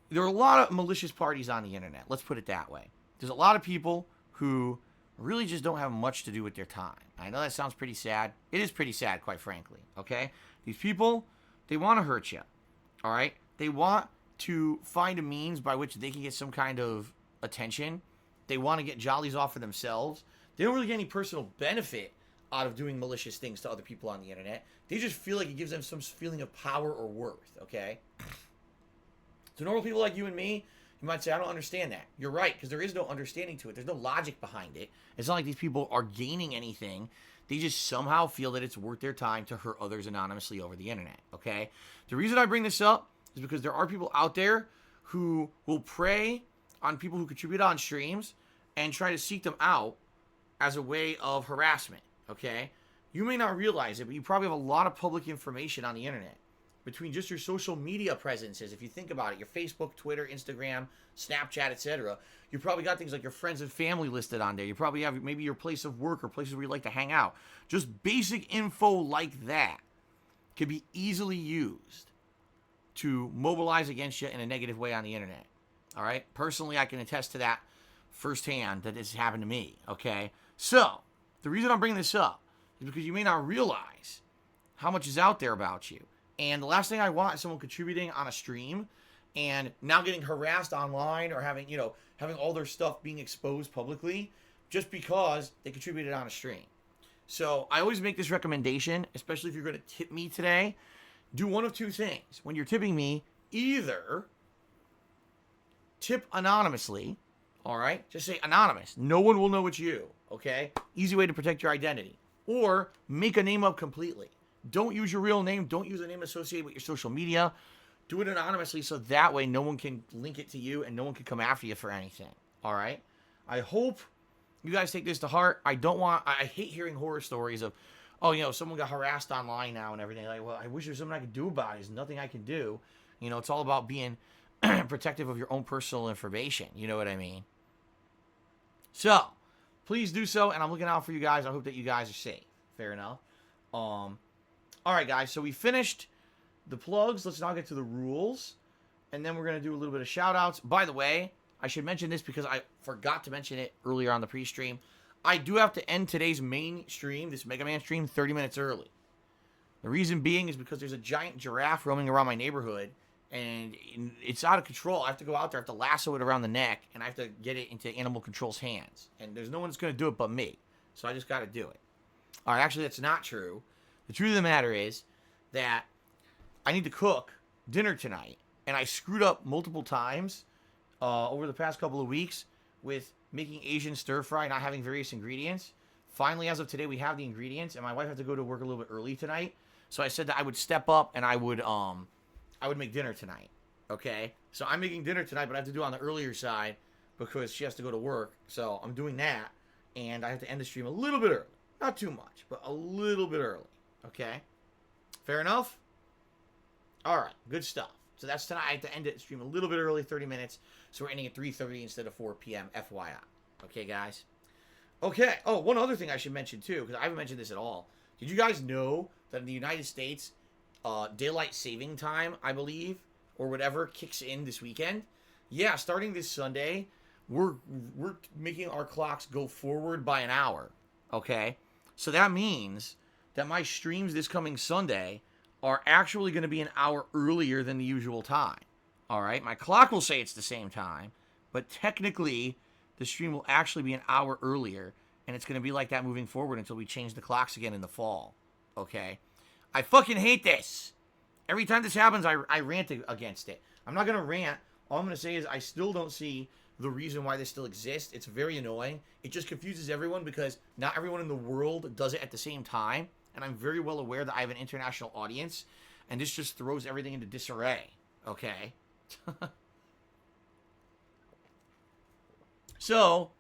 there are a lot of malicious parties on the internet. Let's put it that way. There's a lot of people who really just don't have much to do with their time. I know that sounds pretty sad. It is pretty sad, quite frankly, okay? These people, they want to hurt you, all right? They want to find a means by which they can get some kind of attention. They want to get jollies off for themselves. They don't really get any personal benefit out of doing malicious things to other people on the internet. They just feel like it gives them some feeling of power or worth, okay? So normal people like you and me, you might say, I don't understand that. You're right, because there is no understanding to it. There's no logic behind it. It's not like these people are gaining anything. They just somehow feel that it's worth their time to hurt others anonymously over the internet, okay? The reason I bring this up is because there are people out there who will prey on people who contribute on streams and try to seek them out as a way of harassment, okay? You may not realize it, but you probably have a lot of public information on the internet. between just your social media presences. If you think about it, your Facebook, Twitter, Instagram, Snapchat, etc., you probably got things like your friends and family listed on there. You probably have maybe your place of work or places where you like to hang out. Just basic info like that can be easily used to mobilize against you in a negative way on the internet. All right? Personally, I can attest to that firsthand, that this happened to me. Okay? So, the reason I'm bringing this up is because you may not realize how much is out there about you. And the last thing I want is someone contributing on a stream and now getting harassed online or having all their stuff being exposed publicly just because they contributed on a stream. So I always make this recommendation, especially if you're going to tip me today. Do one of two things. When you're tipping me, either tip anonymously, all right? Just say anonymous. No one will know it's you, okay? Easy way to protect your identity. Or make a name up completely. Don't use your real name. Don't use a name associated with your social media. Do it anonymously so that way no one can link it to you and no one can come after you for anything. All right? I hope you guys take this to heart. I hate hearing horror stories of, someone got harassed online now and everything. Like, well, I wish there's something I could do about it. There's nothing I can do. It's all about being protective of your own personal information. You know what I mean? So, please do so, and I'm looking out for you guys. I hope that you guys are safe. Fair enough. All right, guys, so we finished the plugs. Let's now get to the rules, and then we're going to do a little bit of shout-outs. By the way, I should mention this because I forgot to mention it earlier on the pre-stream. I do have to end today's main stream, this Mega Man stream, 30 minutes early. The reason being is because there's a giant giraffe roaming around my neighborhood, and it's out of control. I have to go out there, I have to lasso it around the neck, and I have to get it into animal control's hands. And there's no one that's going to do it but me, so I just got to do it. All right, actually, that's not true. The truth of the matter is that I need to cook dinner tonight, and I screwed up multiple times over the past couple of weeks with making Asian stir-fry, not having various ingredients. Finally, as of today, we have the ingredients, and my wife had to go to work a little bit early tonight, so I said that I would step up and I would make dinner tonight, okay? So I'm making dinner tonight, but I have to do it on the earlier side because she has to go to work, so I'm doing that, and I have to end the stream a little bit early. Not too much, but a little bit early. Okay? Fair enough? Alright, good stuff. So that's tonight. I have to end it stream a little bit early, 30 minutes. So we're ending at 3:30 instead of 4 p.m. FYI. Okay, guys? Okay. Oh, one other thing I should mention, too, because I haven't mentioned this at all. Did you guys know that in the United States, daylight saving time, I believe, or whatever, kicks in this weekend? Yeah, starting this Sunday, we're making our clocks go forward by an hour. Okay? So that means that my streams this coming Sunday are actually going to be an hour earlier than the usual time. All right? My clock will say it's the same time, but technically the stream will actually be an hour earlier, and it's going to be like that moving forward until we change the clocks again in the fall. Okay? I fucking hate this. Every time this happens, I rant against it. I'm not going to rant. All I'm going to say is I still don't see the reason why this still exists. It's very annoying. It just confuses everyone because not everyone in the world does it at the same time. And I'm very well aware that I have an international audience. And this just throws everything into disarray. Okay? So,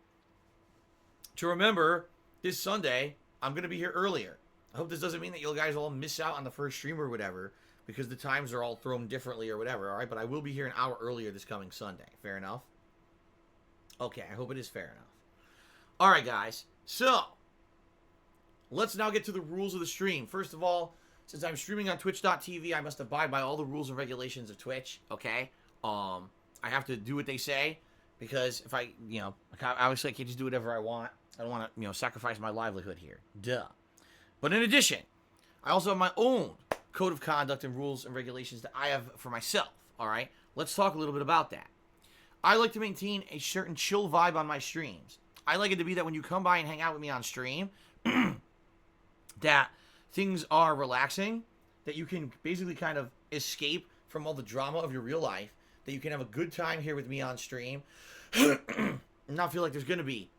to remember, this Sunday, I'm going to be here earlier. I hope this doesn't mean that you guys all miss out on the first stream or whatever, because the times are all thrown differently or whatever, all right? But I will be here an hour earlier this coming Sunday. Fair enough? Okay, I hope it is fair enough. All right, guys. So, let's now get to the rules of the stream. First of all, since I'm streaming on twitch.tv, I must abide by all the rules and regulations of Twitch, okay? I have to do what they say, because if I, obviously I can't just do whatever I want. I don't want to, sacrifice my livelihood here. Duh. But in addition, I also have my own code of conduct and rules and regulations that I have for myself, all right? Let's talk a little bit about that. I like to maintain a certain chill vibe on my streams. I like it to be that when you come by and hang out with me on stream, that things are relaxing, that you can basically kind of escape from all the drama of your real life, that you can have a good time here with me on stream, and not feel like there's going to be,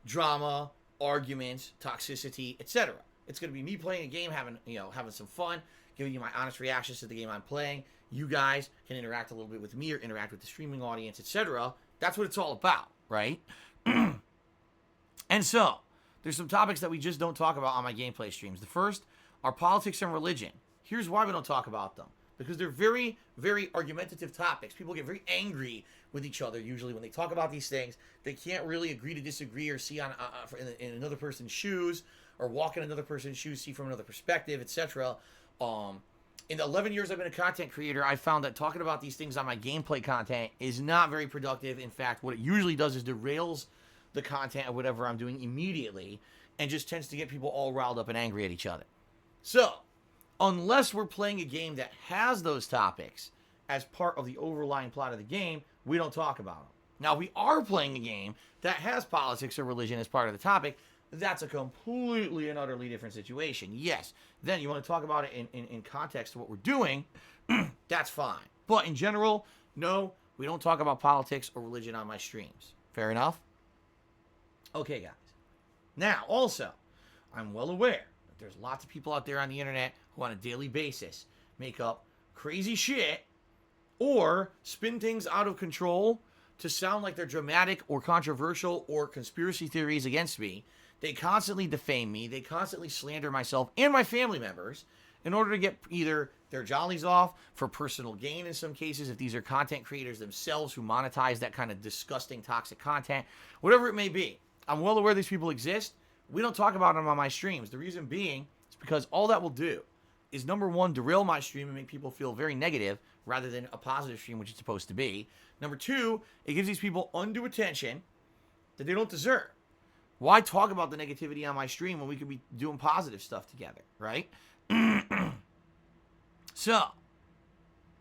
drama, arguments, toxicity, etc. It's going to be me playing a game, having some fun, giving you my honest reactions to the game I'm playing. You guys can interact a little bit with me or interact with the streaming audience, etc. That's what it's all about, right? And so, there's some topics that we just don't talk about on my gameplay streams. The first are politics and religion. Here's why we don't talk about them. Because they're very, very argumentative topics. People get very angry with each other usually when they talk about these things. They can't really agree to disagree or see in another person's shoes or walk in another person's shoes, see from another perspective, etc. In the 11 years I've been a content creator, I found that talking about these things on my gameplay content is not very productive. In fact, what it usually does is derails the content of whatever I'm doing immediately and just tends to get people all riled up and angry at each other. So, unless we're playing a game that has those topics as part of the overlying plot of the game, we don't talk about them. Now, we are playing a game that has politics or religion as part of the topic. That's a completely and utterly different situation. Yes, then you want to talk about it in context to what we're doing, that's fine. But in general, no, we don't talk about politics or religion on my streams. Fair enough? Okay, guys. Now, also, I'm well aware that there's lots of people out there on the internet who on a daily basis make up crazy shit or spin things out of control to sound like they're dramatic or controversial or conspiracy theories against me. They constantly defame me. They constantly slander myself and my family members in order to get either their jollies off for personal gain in some cases, if these are content creators themselves who monetize that kind of disgusting, toxic content, whatever it may be. I'm well aware these people exist. We don't talk about them on my streams. The reason being is because all that will do is, number one, derail my stream and make people feel very negative rather than a positive stream, which it's supposed to be. Number two, it gives these people undue attention that they don't deserve. Why talk about the negativity on my stream when we could be doing positive stuff together, right? So,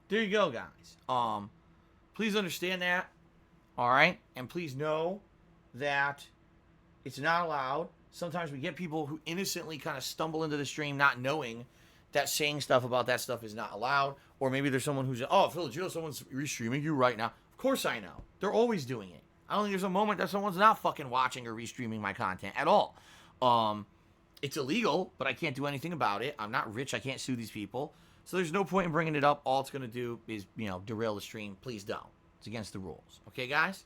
there you go, guys. Please understand that, all right? And please know that it's not allowed. Sometimes we get people who innocently kind of stumble into the stream not knowing that saying stuff about that stuff is not allowed. Or maybe there's someone who's, oh, Phil, you know someone's restreaming you right now. Of course I know. They're always doing it. I don't think there's a moment that someone's not fucking watching or restreaming my content at all. It's illegal, but I can't do anything about it. I'm not rich. I can't sue these people. So there's no point in bringing it up. All it's going to do is, derail the stream. Please don't. It's against the rules. Okay, guys?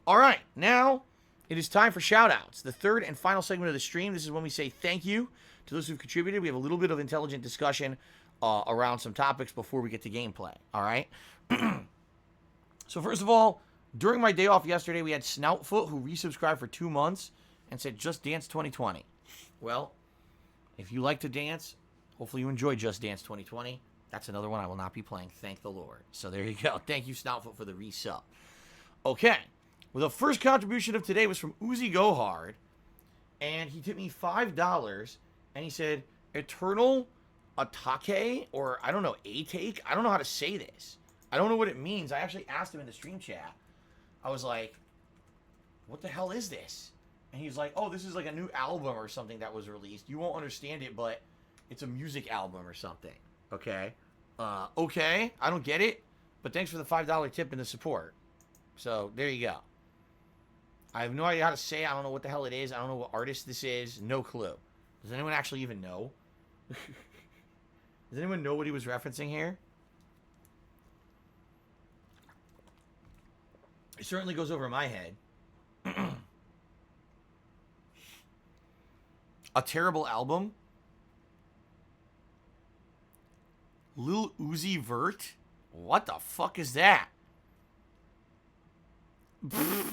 All right. Now it is time for shoutouts. The third and final segment of the stream. This is when we say thank you to those who've contributed. We have a little bit of intelligent discussion around some topics before we get to gameplay. All right? So first of all, during my day off yesterday, we had Snoutfoot, who resubscribed for 2 months and said, Just Dance 2020. Well, if you like to dance, hopefully you enjoy Just Dance 2020. That's another one I will not be playing, thank the Lord. So there you go. Thank you, Snoutfoot, for the resub. Okay. Well, the first contribution of today was from Uzi Go Hard, and he tipped me $5, and he said, Eternal Atake, or I don't know, A-Take? I don't know how to say this. I don't know what it means. I actually asked him in the stream chat. I was like, what the hell is this? And he's like, oh, this is like a new album or something that was released. You won't understand it, but it's a music album or something. Okay. Okay. I don't get it, but thanks for the $5 tip and the support. So there you go. I have no idea how to say it. I don't know what the hell it is. I don't know what artist this is. No clue. Does anyone actually even know? Does anyone know what he was referencing here? It certainly goes over my head. A terrible album? Lil Uzi Vert? What the fuck is that?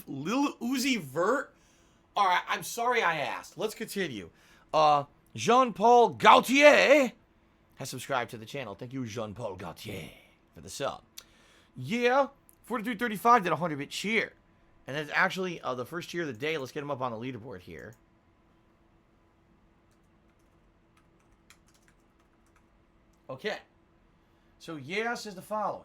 Lil Uzi Vert? Alright, I'm sorry I asked. Let's continue. Jean-Paul Gaultier has subscribed to the channel. Thank you, Jean-Paul Gaultier, for the sub. Yeah, 4335 did a 100-bit cheer. And that's actually the first cheer of the day. Let's get him up on the leaderboard here. Okay. So, yeah says the following.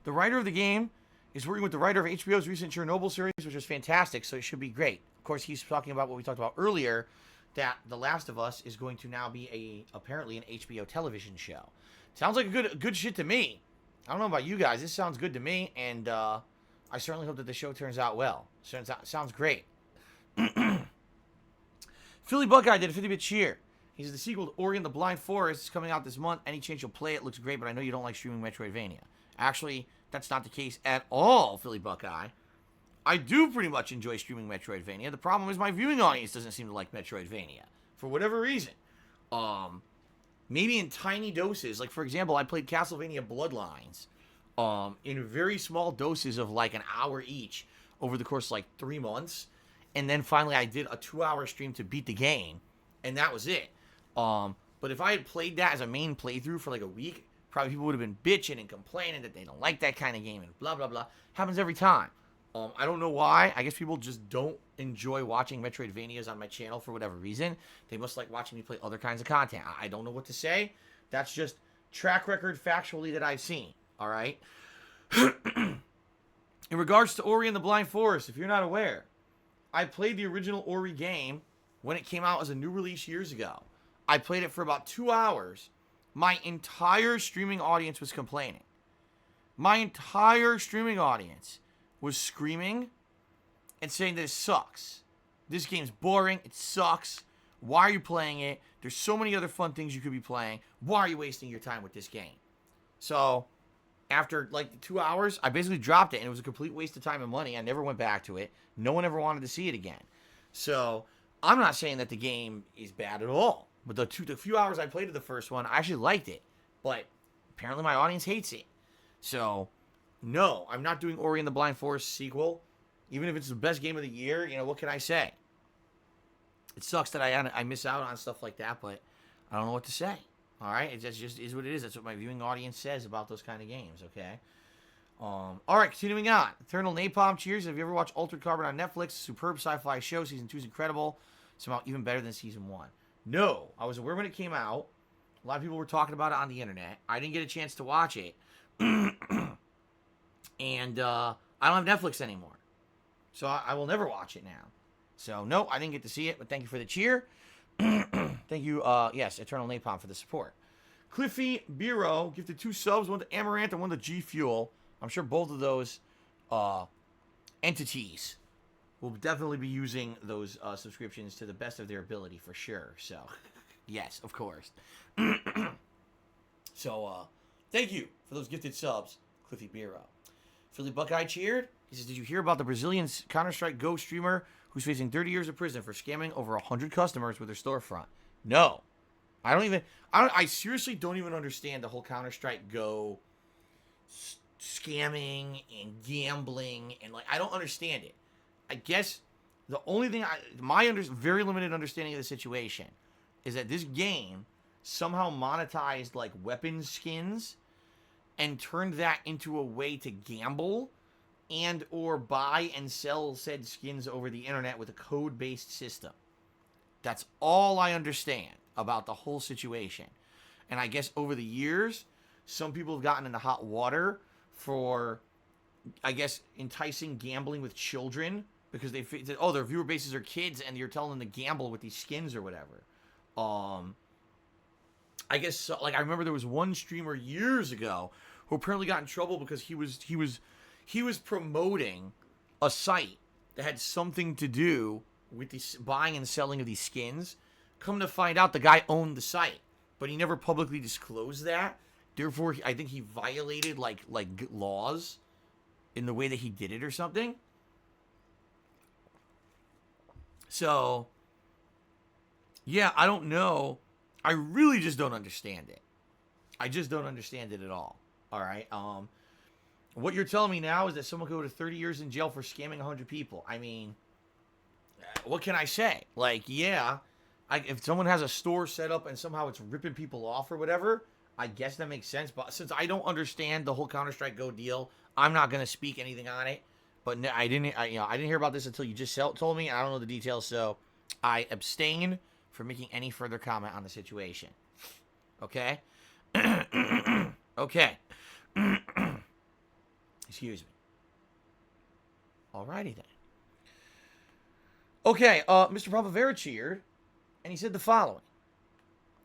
The writer of the game is working with the writer of HBO's recent Chernobyl series, which is fantastic, so it should be great. Of course, he's talking about what we talked about earlier, that The Last of Us is going to now be apparently an HBO television show. Sounds like a good shit to me. I don't know about you guys. This sounds good to me, and I certainly hope that the show turns out well. Sounds great. Philly Buckeye did a 50-bit cheer. He says the sequel to Ori and the Blind Forest is coming out this month. Any chance you'll play it looks great, but I know you don't like streaming Metroidvania. Actually, that's not the case at all, Philly Buckeye. I do pretty much enjoy streaming Metroidvania. The problem is my viewing audience doesn't seem to like Metroidvania for whatever reason. maybe in tiny doses. Like, for example, I played Castlevania Bloodlines in very small doses of like an hour each over the course of like 3 months. And then finally I did a 2-hour stream to beat the game, and that was it. But if I had played that as a main playthrough for like a week, probably people would have been bitching and complaining that they don't like that kind of game and blah, blah, blah. Happens every time. I don't know why. I guess people just don't enjoy watching Metroidvanias on my channel for whatever reason. They must like watching me play other kinds of content. I don't know what to say. That's just track record factually that I've seen. All right? In regards to Ori and the Blind Forest, if you're not aware, I played the original Ori game when it came out as a new release years ago. I played it for about 2 hours. My entire streaming audience was complaining. My entire streaming audience was screaming and saying that it sucks. This game's boring. It sucks. Why are you playing it? There's so many other fun things you could be playing. Why are you wasting your time with this game? So, after like 2 hours, I basically dropped it, and it was a complete waste of time and money. I never went back to it. No one ever wanted to see it again. So, I'm not saying that the game is bad at all. But the few hours I played of the first one, I actually liked it. But apparently my audience hates it. So, no, I'm not doing Ori and the Blind Forest sequel. Even if it's the best game of the year, you know, what can I say? It sucks that I miss out on stuff like that, but I don't know what to say. All right? It just is what it is. That's what my viewing audience says about those kind of games, okay? All right, continuing on. Eternal Napalm, cheers. Have you ever watched Altered Carbon on Netflix? Superb sci-fi show. Season 2 is incredible. Somehow even better than Season 1. No, I was aware when it came out. A lot of people were talking about it on the internet. I didn't get a chance to watch it. And I don't have Netflix anymore. So I will never watch it now. So, no, I didn't get to see it, but thank you for the cheer. Thank you, yes, Eternal Napalm for the support. Cliffy Bureau gifted 2 subs, one to Amaranth and one to G Fuel. I'm sure both of those entities will definitely be using those subscriptions to the best of their ability for sure. So, yes, of course. So, thank you for those gifted subs, Cliffy Bureau. Philly Buckeye cheered. He says, did you hear about the Brazilian Counter-Strike Go streamer who's facing 30 years of prison for scamming over 100 customers with their storefront? No. I seriously don't even understand the whole Counter-Strike Go scamming and gambling, and like, I don't understand it. I guess the only thing very limited understanding of the situation is that this game somehow monetized like weapons skins and turned that into a way to gamble and or buy and sell said skins over the internet with a code-based system. That's all I understand about the whole situation. And I guess over the years, some people have gotten into hot water for, I guess, enticing gambling with children because they said, oh, their viewer bases are kids and you're telling them to gamble with these skins or whatever. I guess, so, like, I remember there was one streamer years ago who apparently got in trouble because he was promoting a site that had something to do with the buying and selling of these skins. Come to find out, the guy owned the site, but he never publicly disclosed that. Therefore, I think he violated like laws in the way that he did it or something. So, yeah, I don't know. I really just don't understand it. I just don't understand it at all. All right. What you're telling me now is that someone could go to 30 years in jail for scamming 100 people. I mean, what can I say? Like, yeah, if someone has a store set up and somehow it's ripping people off or whatever, I guess that makes sense. But since I don't understand the whole Counter-Strike Go deal, I'm not going to speak anything on it. But I didn't hear about this until you just told me. And I don't know the details, so I abstain from making any further comment on the situation. Okay? Okay. Excuse me. Alrighty then. Okay, Mr. Primavera cheered, and he said the following.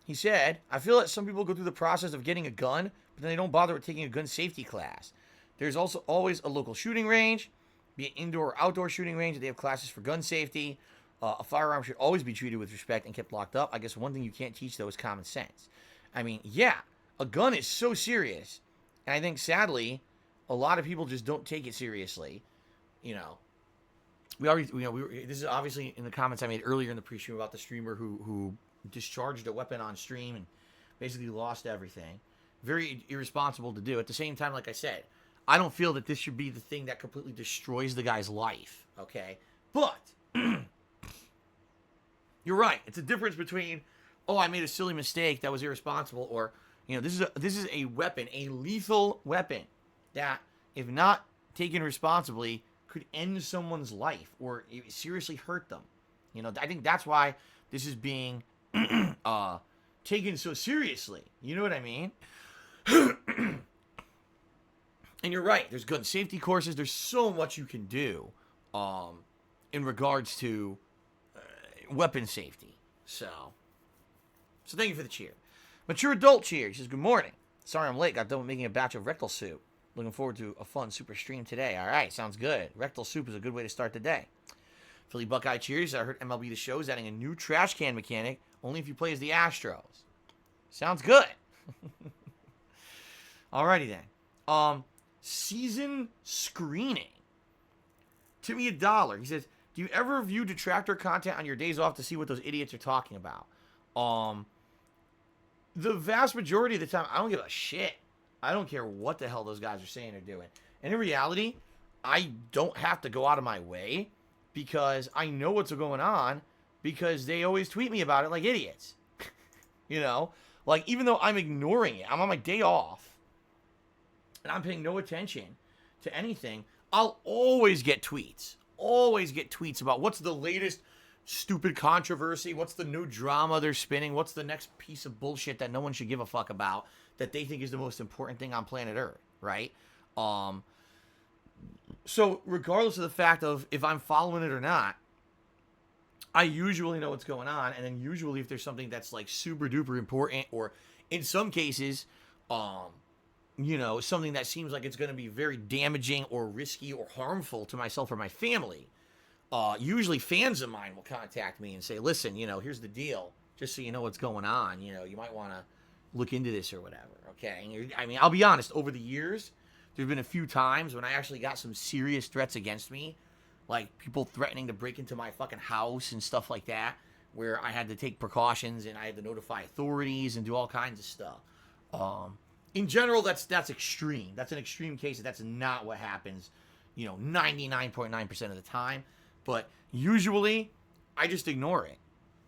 He said, I feel that some people go through the process of getting a gun, but then they don't bother with taking a gun safety class. There's also always a local shooting range, be it indoor or outdoor shooting range, that they have classes for gun safety. A firearm should always be treated with respect and kept locked up. I guess one thing you can't teach, though, is common sense. I mean, yeah, a gun is so serious, and I think, sadly, a lot of people just don't take it seriously. You know, this is obviously in the comments I made earlier in the pre-stream about the streamer who discharged a weapon on stream and basically lost everything. Very irresponsible to do. At the same time, like I said, I don't feel that this should be the thing that completely destroys the guy's life, okay? But you're right. It's a difference between, oh, I made a silly mistake that was irresponsible, or, this is a weapon, a lethal weapon that, if not taken responsibly, could end someone's life or seriously hurt them. I think that's why this is being taken so seriously. You know what I mean? And you're right. There's gun safety courses. There's so much you can do in regards to weapon safety. So thank you for the cheer. Mature adult cheer. He says, good morning. Sorry I'm late. Got done with making a batch of rectal soup. Looking forward to a fun super stream today. All right. Sounds good. Rectal soup is a good way to start the day. Philly Buckeye cheers. I heard MLB The Show is adding a new trash can mechanic only if you play as the Astros. Sounds good. Alrighty then. Season screening. Tip me $1. He says, do you ever view detractor content on your days off to see what those idiots are talking about? The vast majority of the time, I don't give a shit. I don't care what the hell those guys are saying or doing. And in reality, I don't have to go out of my way because I know what's going on because they always tweet me about it like idiots. Like, even though I'm ignoring it, I'm on my day off, and I'm paying no attention to anything, I'll always get tweets. Always get tweets about what's the latest stupid controversy, what's the new drama they're spinning, what's the next piece of bullshit that no one should give a fuck about that they think is the most important thing on planet Earth, right? So regardless of the fact of if I'm following it or not, I usually know what's going on, and then usually if there's something that's like super duper important, or in some cases, something that seems like it's going to be very damaging or risky or harmful to myself or my family, usually fans of mine will contact me and say, listen, here's the deal, just so you know what's going on, you might want to look into this or whatever, okay? I mean, I'll be honest, over the years, there's been a few times when I actually got some serious threats against me, like people threatening to break into my fucking house and stuff like that, where I had to take precautions and I had to notify authorities and do all kinds of stuff. In general, that's extreme. That's an extreme case. That's not what happens, 99.9% of the time. But usually, I just ignore it.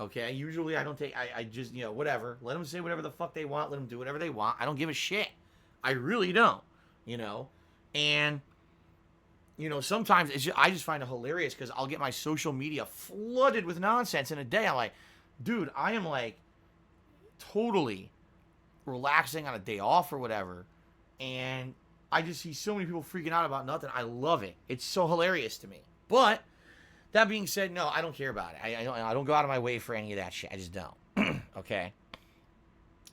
Okay? Usually, I don't take, I just, whatever. Let them say whatever the fuck they want. Let them do whatever they want. I don't give a shit. I really don't, And, sometimes I just find it hilarious because I'll get my social media flooded with nonsense in a day. I'm like, dude, I am like totally relaxing on a day off or whatever, and I just see so many people freaking out about nothing. I love it. It's so hilarious to me. But that being said, no, I don't care about it. I don't go out of my way for any of that shit. I just don't. Okay.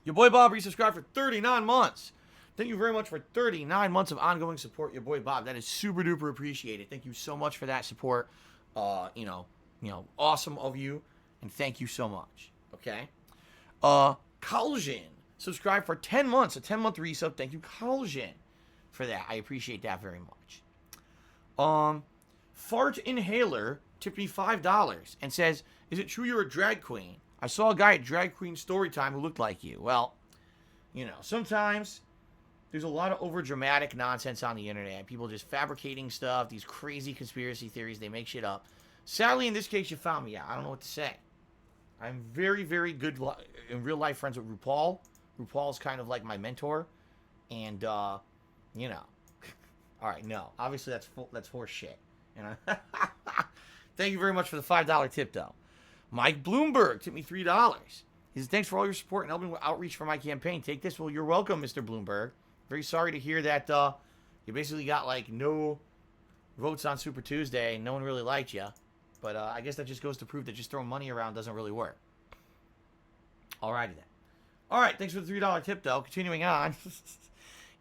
Your boy Bob resubscribed for 39 months. Thank you very much for 39 months of ongoing support, your boy Bob. That is super duper appreciated. Thank you so much for that support. Awesome of you, and thank you so much. Okay. Kaljin subscribe for 10 months, a 10-month resub. Thank you, Kaljin, for that. I appreciate that very much. Fart Inhaler tipped me $5 and says, is it true you're a drag queen? I saw a guy at Drag Queen Storytime who looked like you. Well, sometimes there's a lot of overdramatic nonsense on the internet. People just fabricating stuff, these crazy conspiracy theories. They make shit up. Sadly, in this case, you found me out. I don't know what to say. I'm very, very good in real life friends with RuPaul. RuPaul's kind of like my mentor. And, All right, no. Obviously, that's horse shit. Thank you very much for the $5 tip, though. Mike Bloomberg tipped me $3. He says, thanks for all your support and helping with outreach for my campaign. Take this. Well, you're welcome, Mr. Bloomberg. Very sorry to hear that you basically got, no votes on Super Tuesday. No one really liked you. But I guess that just goes to prove that just throwing money around doesn't really work. Alrighty then. Alright, thanks for the $3 tip, though. Continuing on.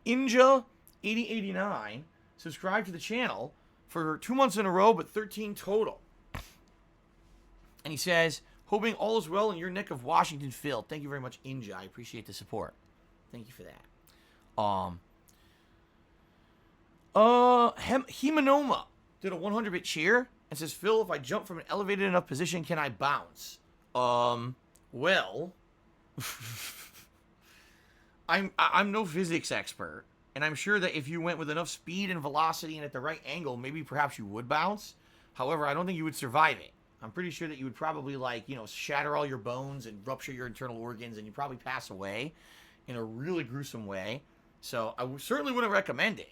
Inja8089 subscribed to the channel for 2 months in a row, but 13 total. And he says, hoping all is well in your neck of Washington, Phil. Thank you very much, Inja. I appreciate the support. Thank you for that. Hemanoma did a 100-bit cheer and says, Phil, if I jump from an elevated enough position, can I bounce? Well, I'm no physics expert, and I'm sure that if you went with enough speed and velocity and at the right angle, maybe perhaps you would bounce. However, I don't think you would survive it. I'm pretty sure that you would probably, like, shatter all your bones and rupture your internal organs, and you'd probably pass away in a really gruesome way. So I certainly wouldn't recommend it.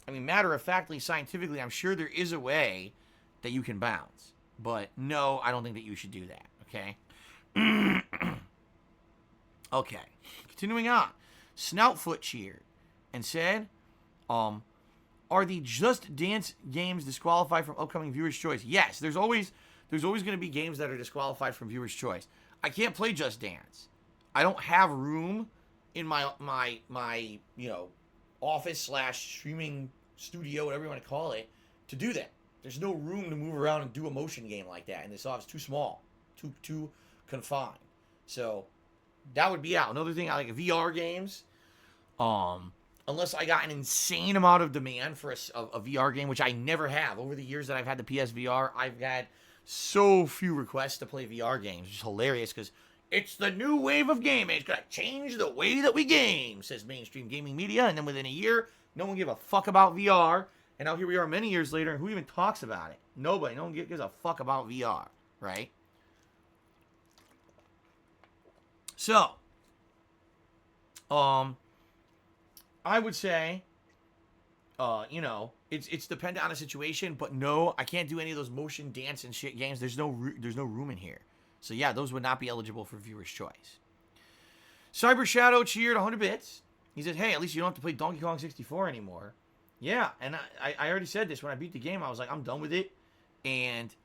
I mean, matter of factly, scientifically, I'm sure there is a way that you can bounce. But no, I don't think that you should do that, okay? Okay, continuing on. Snoutfoot cheered and said, are the Just Dance games disqualified from upcoming Viewer's Choice? Yes, there's always going to be games that are disqualified from Viewer's Choice. I can't play Just Dance. I don't have room in my office / streaming studio, whatever you want to call it, to do that. There's no room to move around and do a motion game like that, and this office is too small, too confined. So that would be out. Another thing, I like VR games. Unless I got an insane amount of demand for a VR game, which I never have. Over the years that I've had the PSVR, I've had so few requests to play VR games, which is hilarious because it's the new wave of gaming. It's going to change the way that we game, says mainstream gaming media. And then within a year, no one gave a fuck about VR. And now here we are many years later, and who even talks about it? Nobody. No one gives a fuck about VR, right? So, I would say, it's dependent on the situation, but no, I can't do any of those motion dance and shit games. There's no room in here. So yeah, those would not be eligible for Viewer's Choice. Cyber Shadow cheered 100 bits. He said, hey, at least you don't have to play Donkey Kong 64 anymore. Yeah, and I already said this when I beat the game. I was like, I'm done with it. And,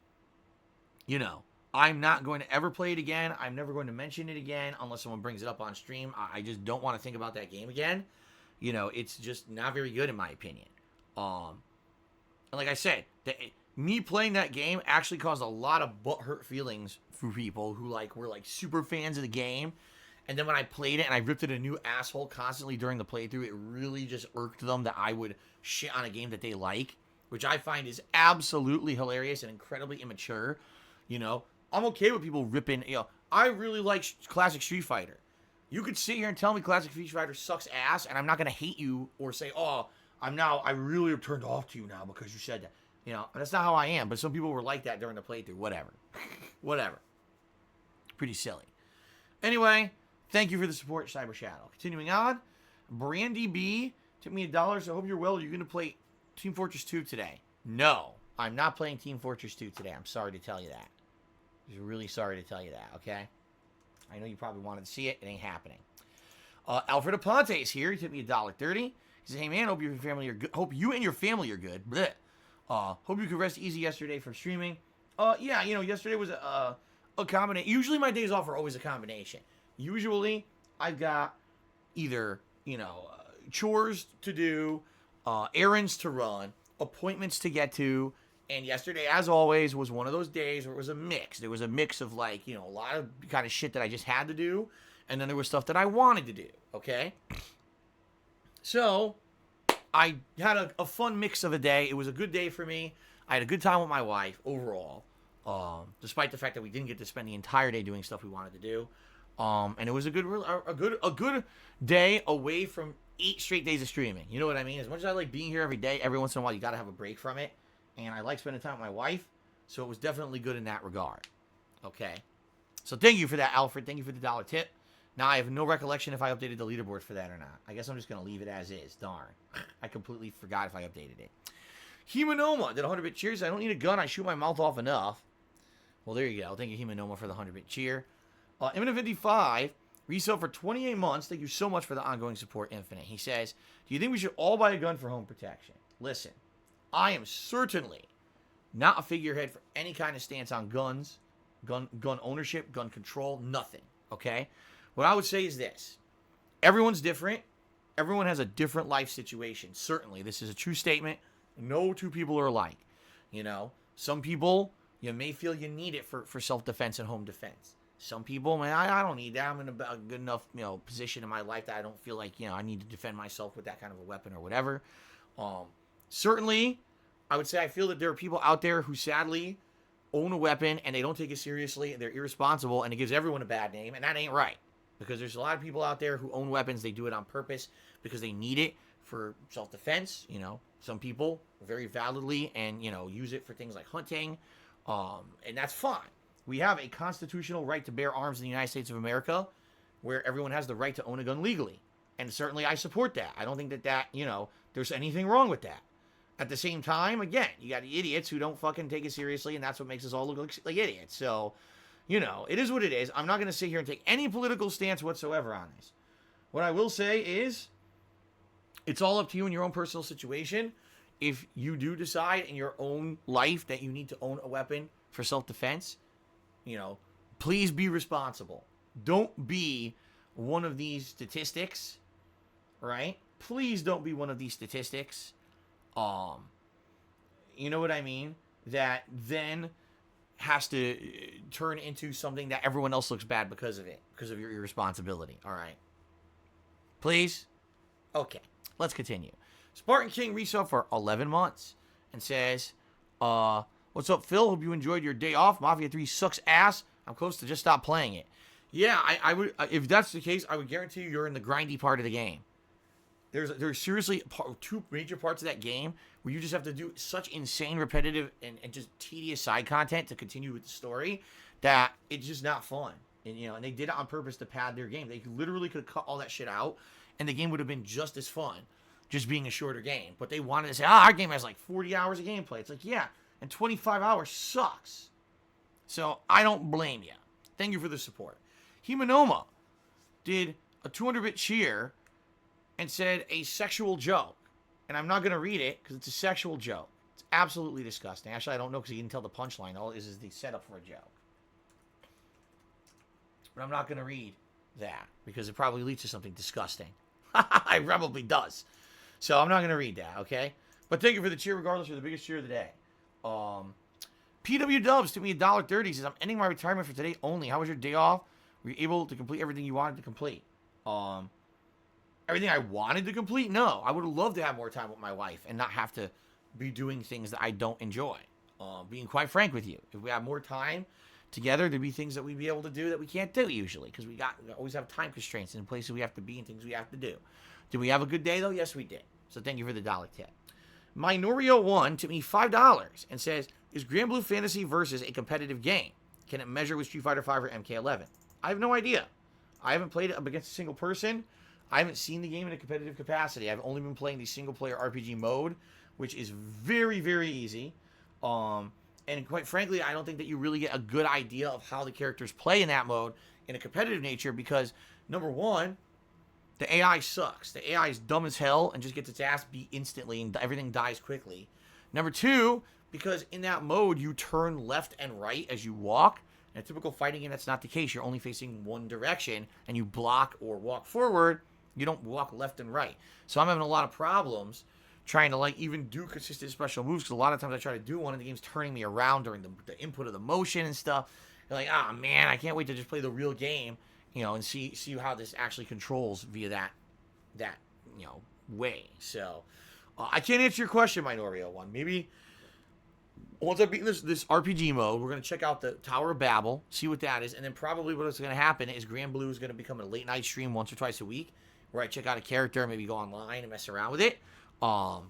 I'm not going to ever play it again. I'm never going to mention it again unless someone brings it up on stream. I just don't want to think about that game again. It's just not very good in my opinion. And like I said, me playing that game actually caused a lot of butthurt feelings for people who were super fans of the game. And then when I played it and I ripped it a new asshole constantly during the playthrough, it really just irked them that I would shit on a game that they like, which I find is absolutely hilarious and incredibly immature. I'm okay with people ripping, I really like classic Street Fighter. You could sit here and tell me classic Street Fighter sucks ass, and I'm not going to hate you or say, oh, I really have turned off to you now because you said that. That's not how I am, but some people were like that during the playthrough. Whatever. Pretty silly. Anyway, thank you for the support, Cyber Shadow. Continuing on, Brandy B took me $1, so I hope you're well. You're going to play Team Fortress 2 today. No, I'm not playing Team Fortress 2 today. I'm sorry to tell you that. I'm really sorry to tell you that, okay? I know you probably wanted to see it. It ain't happening. Alfred Aponte is here. He took me $1.30. He says, hey, man, hope you and your family are good. Blech. Hope you could rest easy yesterday from streaming. Yeah, yesterday was a combination. Usually my days off are always a combination. Usually I've got either, chores to do, errands to run, appointments to get to, and yesterday, as always, was one of those days where it was a mix. There was a mix of, a lot of kind of shit that I just had to do, and then there was stuff that I wanted to do, okay? So, I had a fun mix of a day. It was a good day for me. I had a good time with my wife, overall, despite the fact that we didn't get to spend the entire day doing stuff we wanted to do. And it was a good day away from 8 straight days of streaming. You know what I mean? As much as I like being here every day, every once in a while you got to have a break from it. And I like spending time with my wife, so it was definitely good in that regard. Okay? So thank you for that, Alfred. Thank you for the $1 tip. Now, I have no recollection if I updated the leaderboard for that or not. I guess I'm just going to leave it as is. Darn. I completely forgot if I updated it. Himanoma did 100-bit cheers. I don't need a gun. I shoot my mouth off enough. Well, there you go. Thank you, Himanoma, for the 100-bit cheer. Infinite55, resale for 28 months. Thank you so much for the ongoing support, Infinite. He says, do you think we should all buy a gun for home protection? Listen. I am certainly not a figurehead for any kind of stance on guns, gun ownership, gun control, nothing, okay? What I would say is this. Everyone's different. Everyone has a different life situation. Certainly, this is a true statement. No two people are alike. Some people, you may feel you need it for self-defense and home defense. Some people, man, I don't need that. I'm in a good enough, position in my life that I don't feel like, I need to defend myself with that kind of a weapon or whatever. Certainly, I would say I feel that there are people out there who sadly own a weapon and they don't take it seriously and they're irresponsible and it gives everyone a bad name, and that ain't right. Because there's a lot of people out there who own weapons. They do it on purpose because they need it for self-defense. You know, some people very validly and, you know, use it for things like hunting. And that's fine. We have a constitutional right to bear arms in the United States of America where everyone has the right to own a gun legally. And certainly I support that. I don't think that, you know, there's anything wrong with that. At the same time, again, you got idiots who don't fucking take it seriously, and that's what makes us all look like idiots. So, you know, it is what it is. I'm not going to sit here and take any political stance whatsoever on this. What I will say is, it's all up to you in your own personal situation. If you do decide in your own life that you need to own a weapon for self-defense, you know, please be responsible. Don't be one of these statistics, right? Please don't be one of these statistics. You know what I mean? That then has to turn into something that everyone else looks bad because of it, because of your irresponsibility. All right. Please? Okay. Let's continue. Spartan King resub for 11 months and says, what's up, Phil? Hope you enjoyed your day off. Mafia 3 sucks ass. I'm close to just stop playing it. Yeah, I would, if that's the case, I would guarantee you're in the grindy part of the game. There's seriously two major parts of that game where you just have to do such insane, repetitive, and just tedious side content to continue with the story that it's just not fun. And, you know, and they did it on purpose to pad their game. They literally could have cut all that shit out, and the game would have been just as fun, just being a shorter game. But they wanted to say, our game has like 40 hours of gameplay. It's like, yeah, and 25 hours sucks. So I don't blame you. Thank you for the support. Himanoma did a 200-bit cheer and said a sexual joke. And I'm not going to read it because it's a sexual joke. It's absolutely disgusting. Actually, I don't know because he didn't tell the punchline. All it is the setup for a joke. But I'm not going to read that because it probably leads to something disgusting. It probably does. So I'm not going to read that, okay? But thank you for the cheer regardless. You're the biggest cheer of the day. PW Dubs took me $1.30. Says, I'm ending my retirement for today only. How was your day off? Were you able to complete everything you wanted to complete? Everything I wanted to complete? No. I would have loved to have more time with my wife and not have to be doing things that I don't enjoy. Being quite frank with you. If we have more time together, there'd be things that we'd be able to do that we can't do usually because we always have time constraints in places we have to be and things we have to do. Did we have a good day, though? Yes, we did. So thank you for the dollar tip. Minorio1 took me $5 and says, is Grand Blue Fantasy Versus a competitive game? Can it measure with Street Fighter V or MK11? I have no idea. I haven't played it up against a single person. I haven't seen the game in a competitive capacity. I've only been playing the single-player RPG mode, which is very, very easy. And quite frankly, I don't think that you really get a good idea of how the characters play in that mode in a competitive nature because, number one, the AI sucks. The AI is dumb as hell and just gets its ass beat instantly and everything dies quickly. Number two, because in that mode, you turn left and right as you walk. In a typical fighting game, that's not the case. You're only facing one direction and you block or walk forward. You don't walk left and right. So I'm having a lot of problems trying to like even do consistent special moves because a lot of times I try to do one and the game's turning me around during the input of the motion and stuff. You're like, ah, man, I can't wait to just play the real game, you know, and see how this actually controls via that you know, way. So I can't answer your question, Minorio1. Maybe once I've beaten this RPG mode, we're going to check out the Tower of Babel, see what that is, and then probably what's going to happen is Grand Blue is going to become a late night stream once or twice a week where I check out a character, maybe go online and mess around with it. And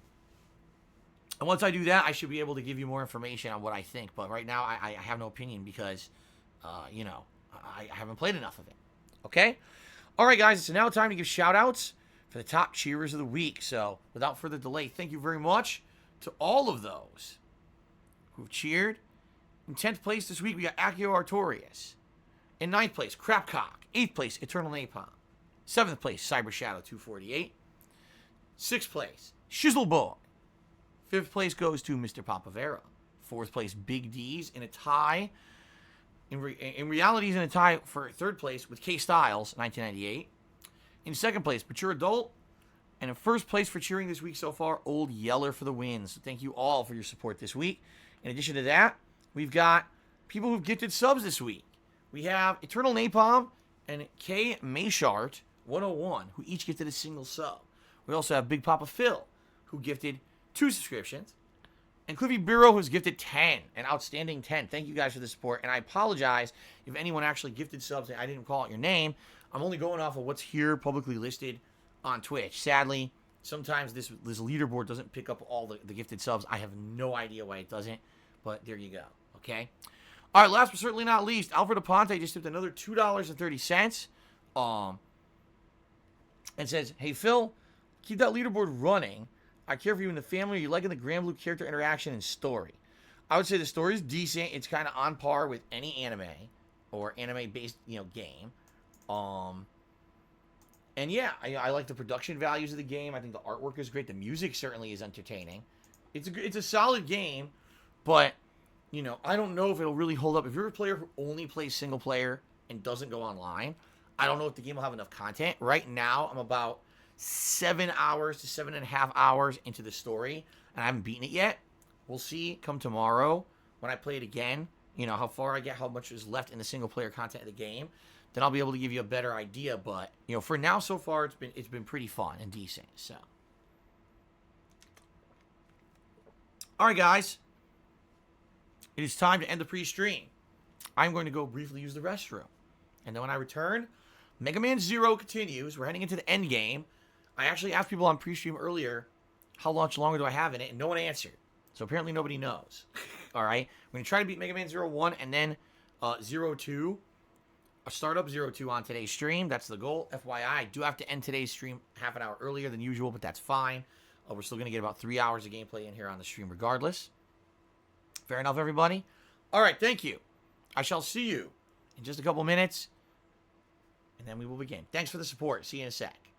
once I do that, I should be able to give you more information on what I think. But right now, I have no opinion because, you know, I haven't played enough of it. Okay? All right, guys, it's now time to give shout-outs for the top cheerers of the week. So, without further delay, thank you very much to all of those who've cheered. In 10th place this week, we got Akio Artorias. In 9th place, Crapcock. 8th place, Eternal Napalm. 7th place, Cyber Shadow 248. 6th place, Shizzleboy. 5th place goes to Mr. Papavera. 4th place, Big D's in a tie. In reality, he's in a tie for 3rd place with K Styles, 1998. In 2nd place, Mature Adult. And in 1st place for cheering this week so far, Old Yeller for the win. So thank you all for your support this week. In addition to that, we've got people who've gifted subs this week. We have Eternal Napalm and K Mayshart 101, who each gifted a single sub. We also have Big Papa Phil, who gifted 2 subscriptions. And Cliffy Bureau has gifted 10, an outstanding 10. Thank you guys for the support. And I apologize if anyone actually gifted subs and I didn't call out your name. I'm only going off of what's here publicly listed on Twitch. Sadly, sometimes this leaderboard doesn't pick up all the gifted subs. I have no idea why it doesn't, but there you go. Okay? All right, last but certainly not least, Alfred Aponte just tipped another $2.30. And says, hey, Phil, keep that leaderboard running. I care for you and the family. Are you liking the Grand Blue character interaction and story? I would say the story is decent. It's kind of on par with any anime or anime-based, game. And yeah, I like the production values of the game. I think the artwork is great. The music certainly is entertaining. It's a solid game, but I don't know if it'll really hold up. If you're a player who only plays single player and doesn't go online, I don't know if the game will have enough content. Right now, I'm about 7 hours to 7.5 hours into the story, and I haven't beaten it yet. We'll see come tomorrow when I play it again, how far I get, how much is left in the single player content of the game. Then I'll be able to give you a better idea. But, for now, so far, it's been pretty fun and decent. So, all right, guys. It is time to end the pre-stream. I'm going to go briefly use the restroom. And then when I return, Mega Man Zero continues. We're heading into the end game. I actually asked people on pre-stream earlier, how much longer do I have in it? And no one answered. So apparently nobody knows. All right. We're going to try to beat Mega Man 01 and then 02. I'll start up 02 on today's stream. That's the goal. FYI, I do have to end today's stream half an hour earlier than usual, but that's fine. We're still going to get about 3 hours of gameplay in here on the stream regardless. Fair enough, everybody? All right, thank you. I shall see you in just a couple minutes, and then we will begin. Thanks for the support. See you in a sec.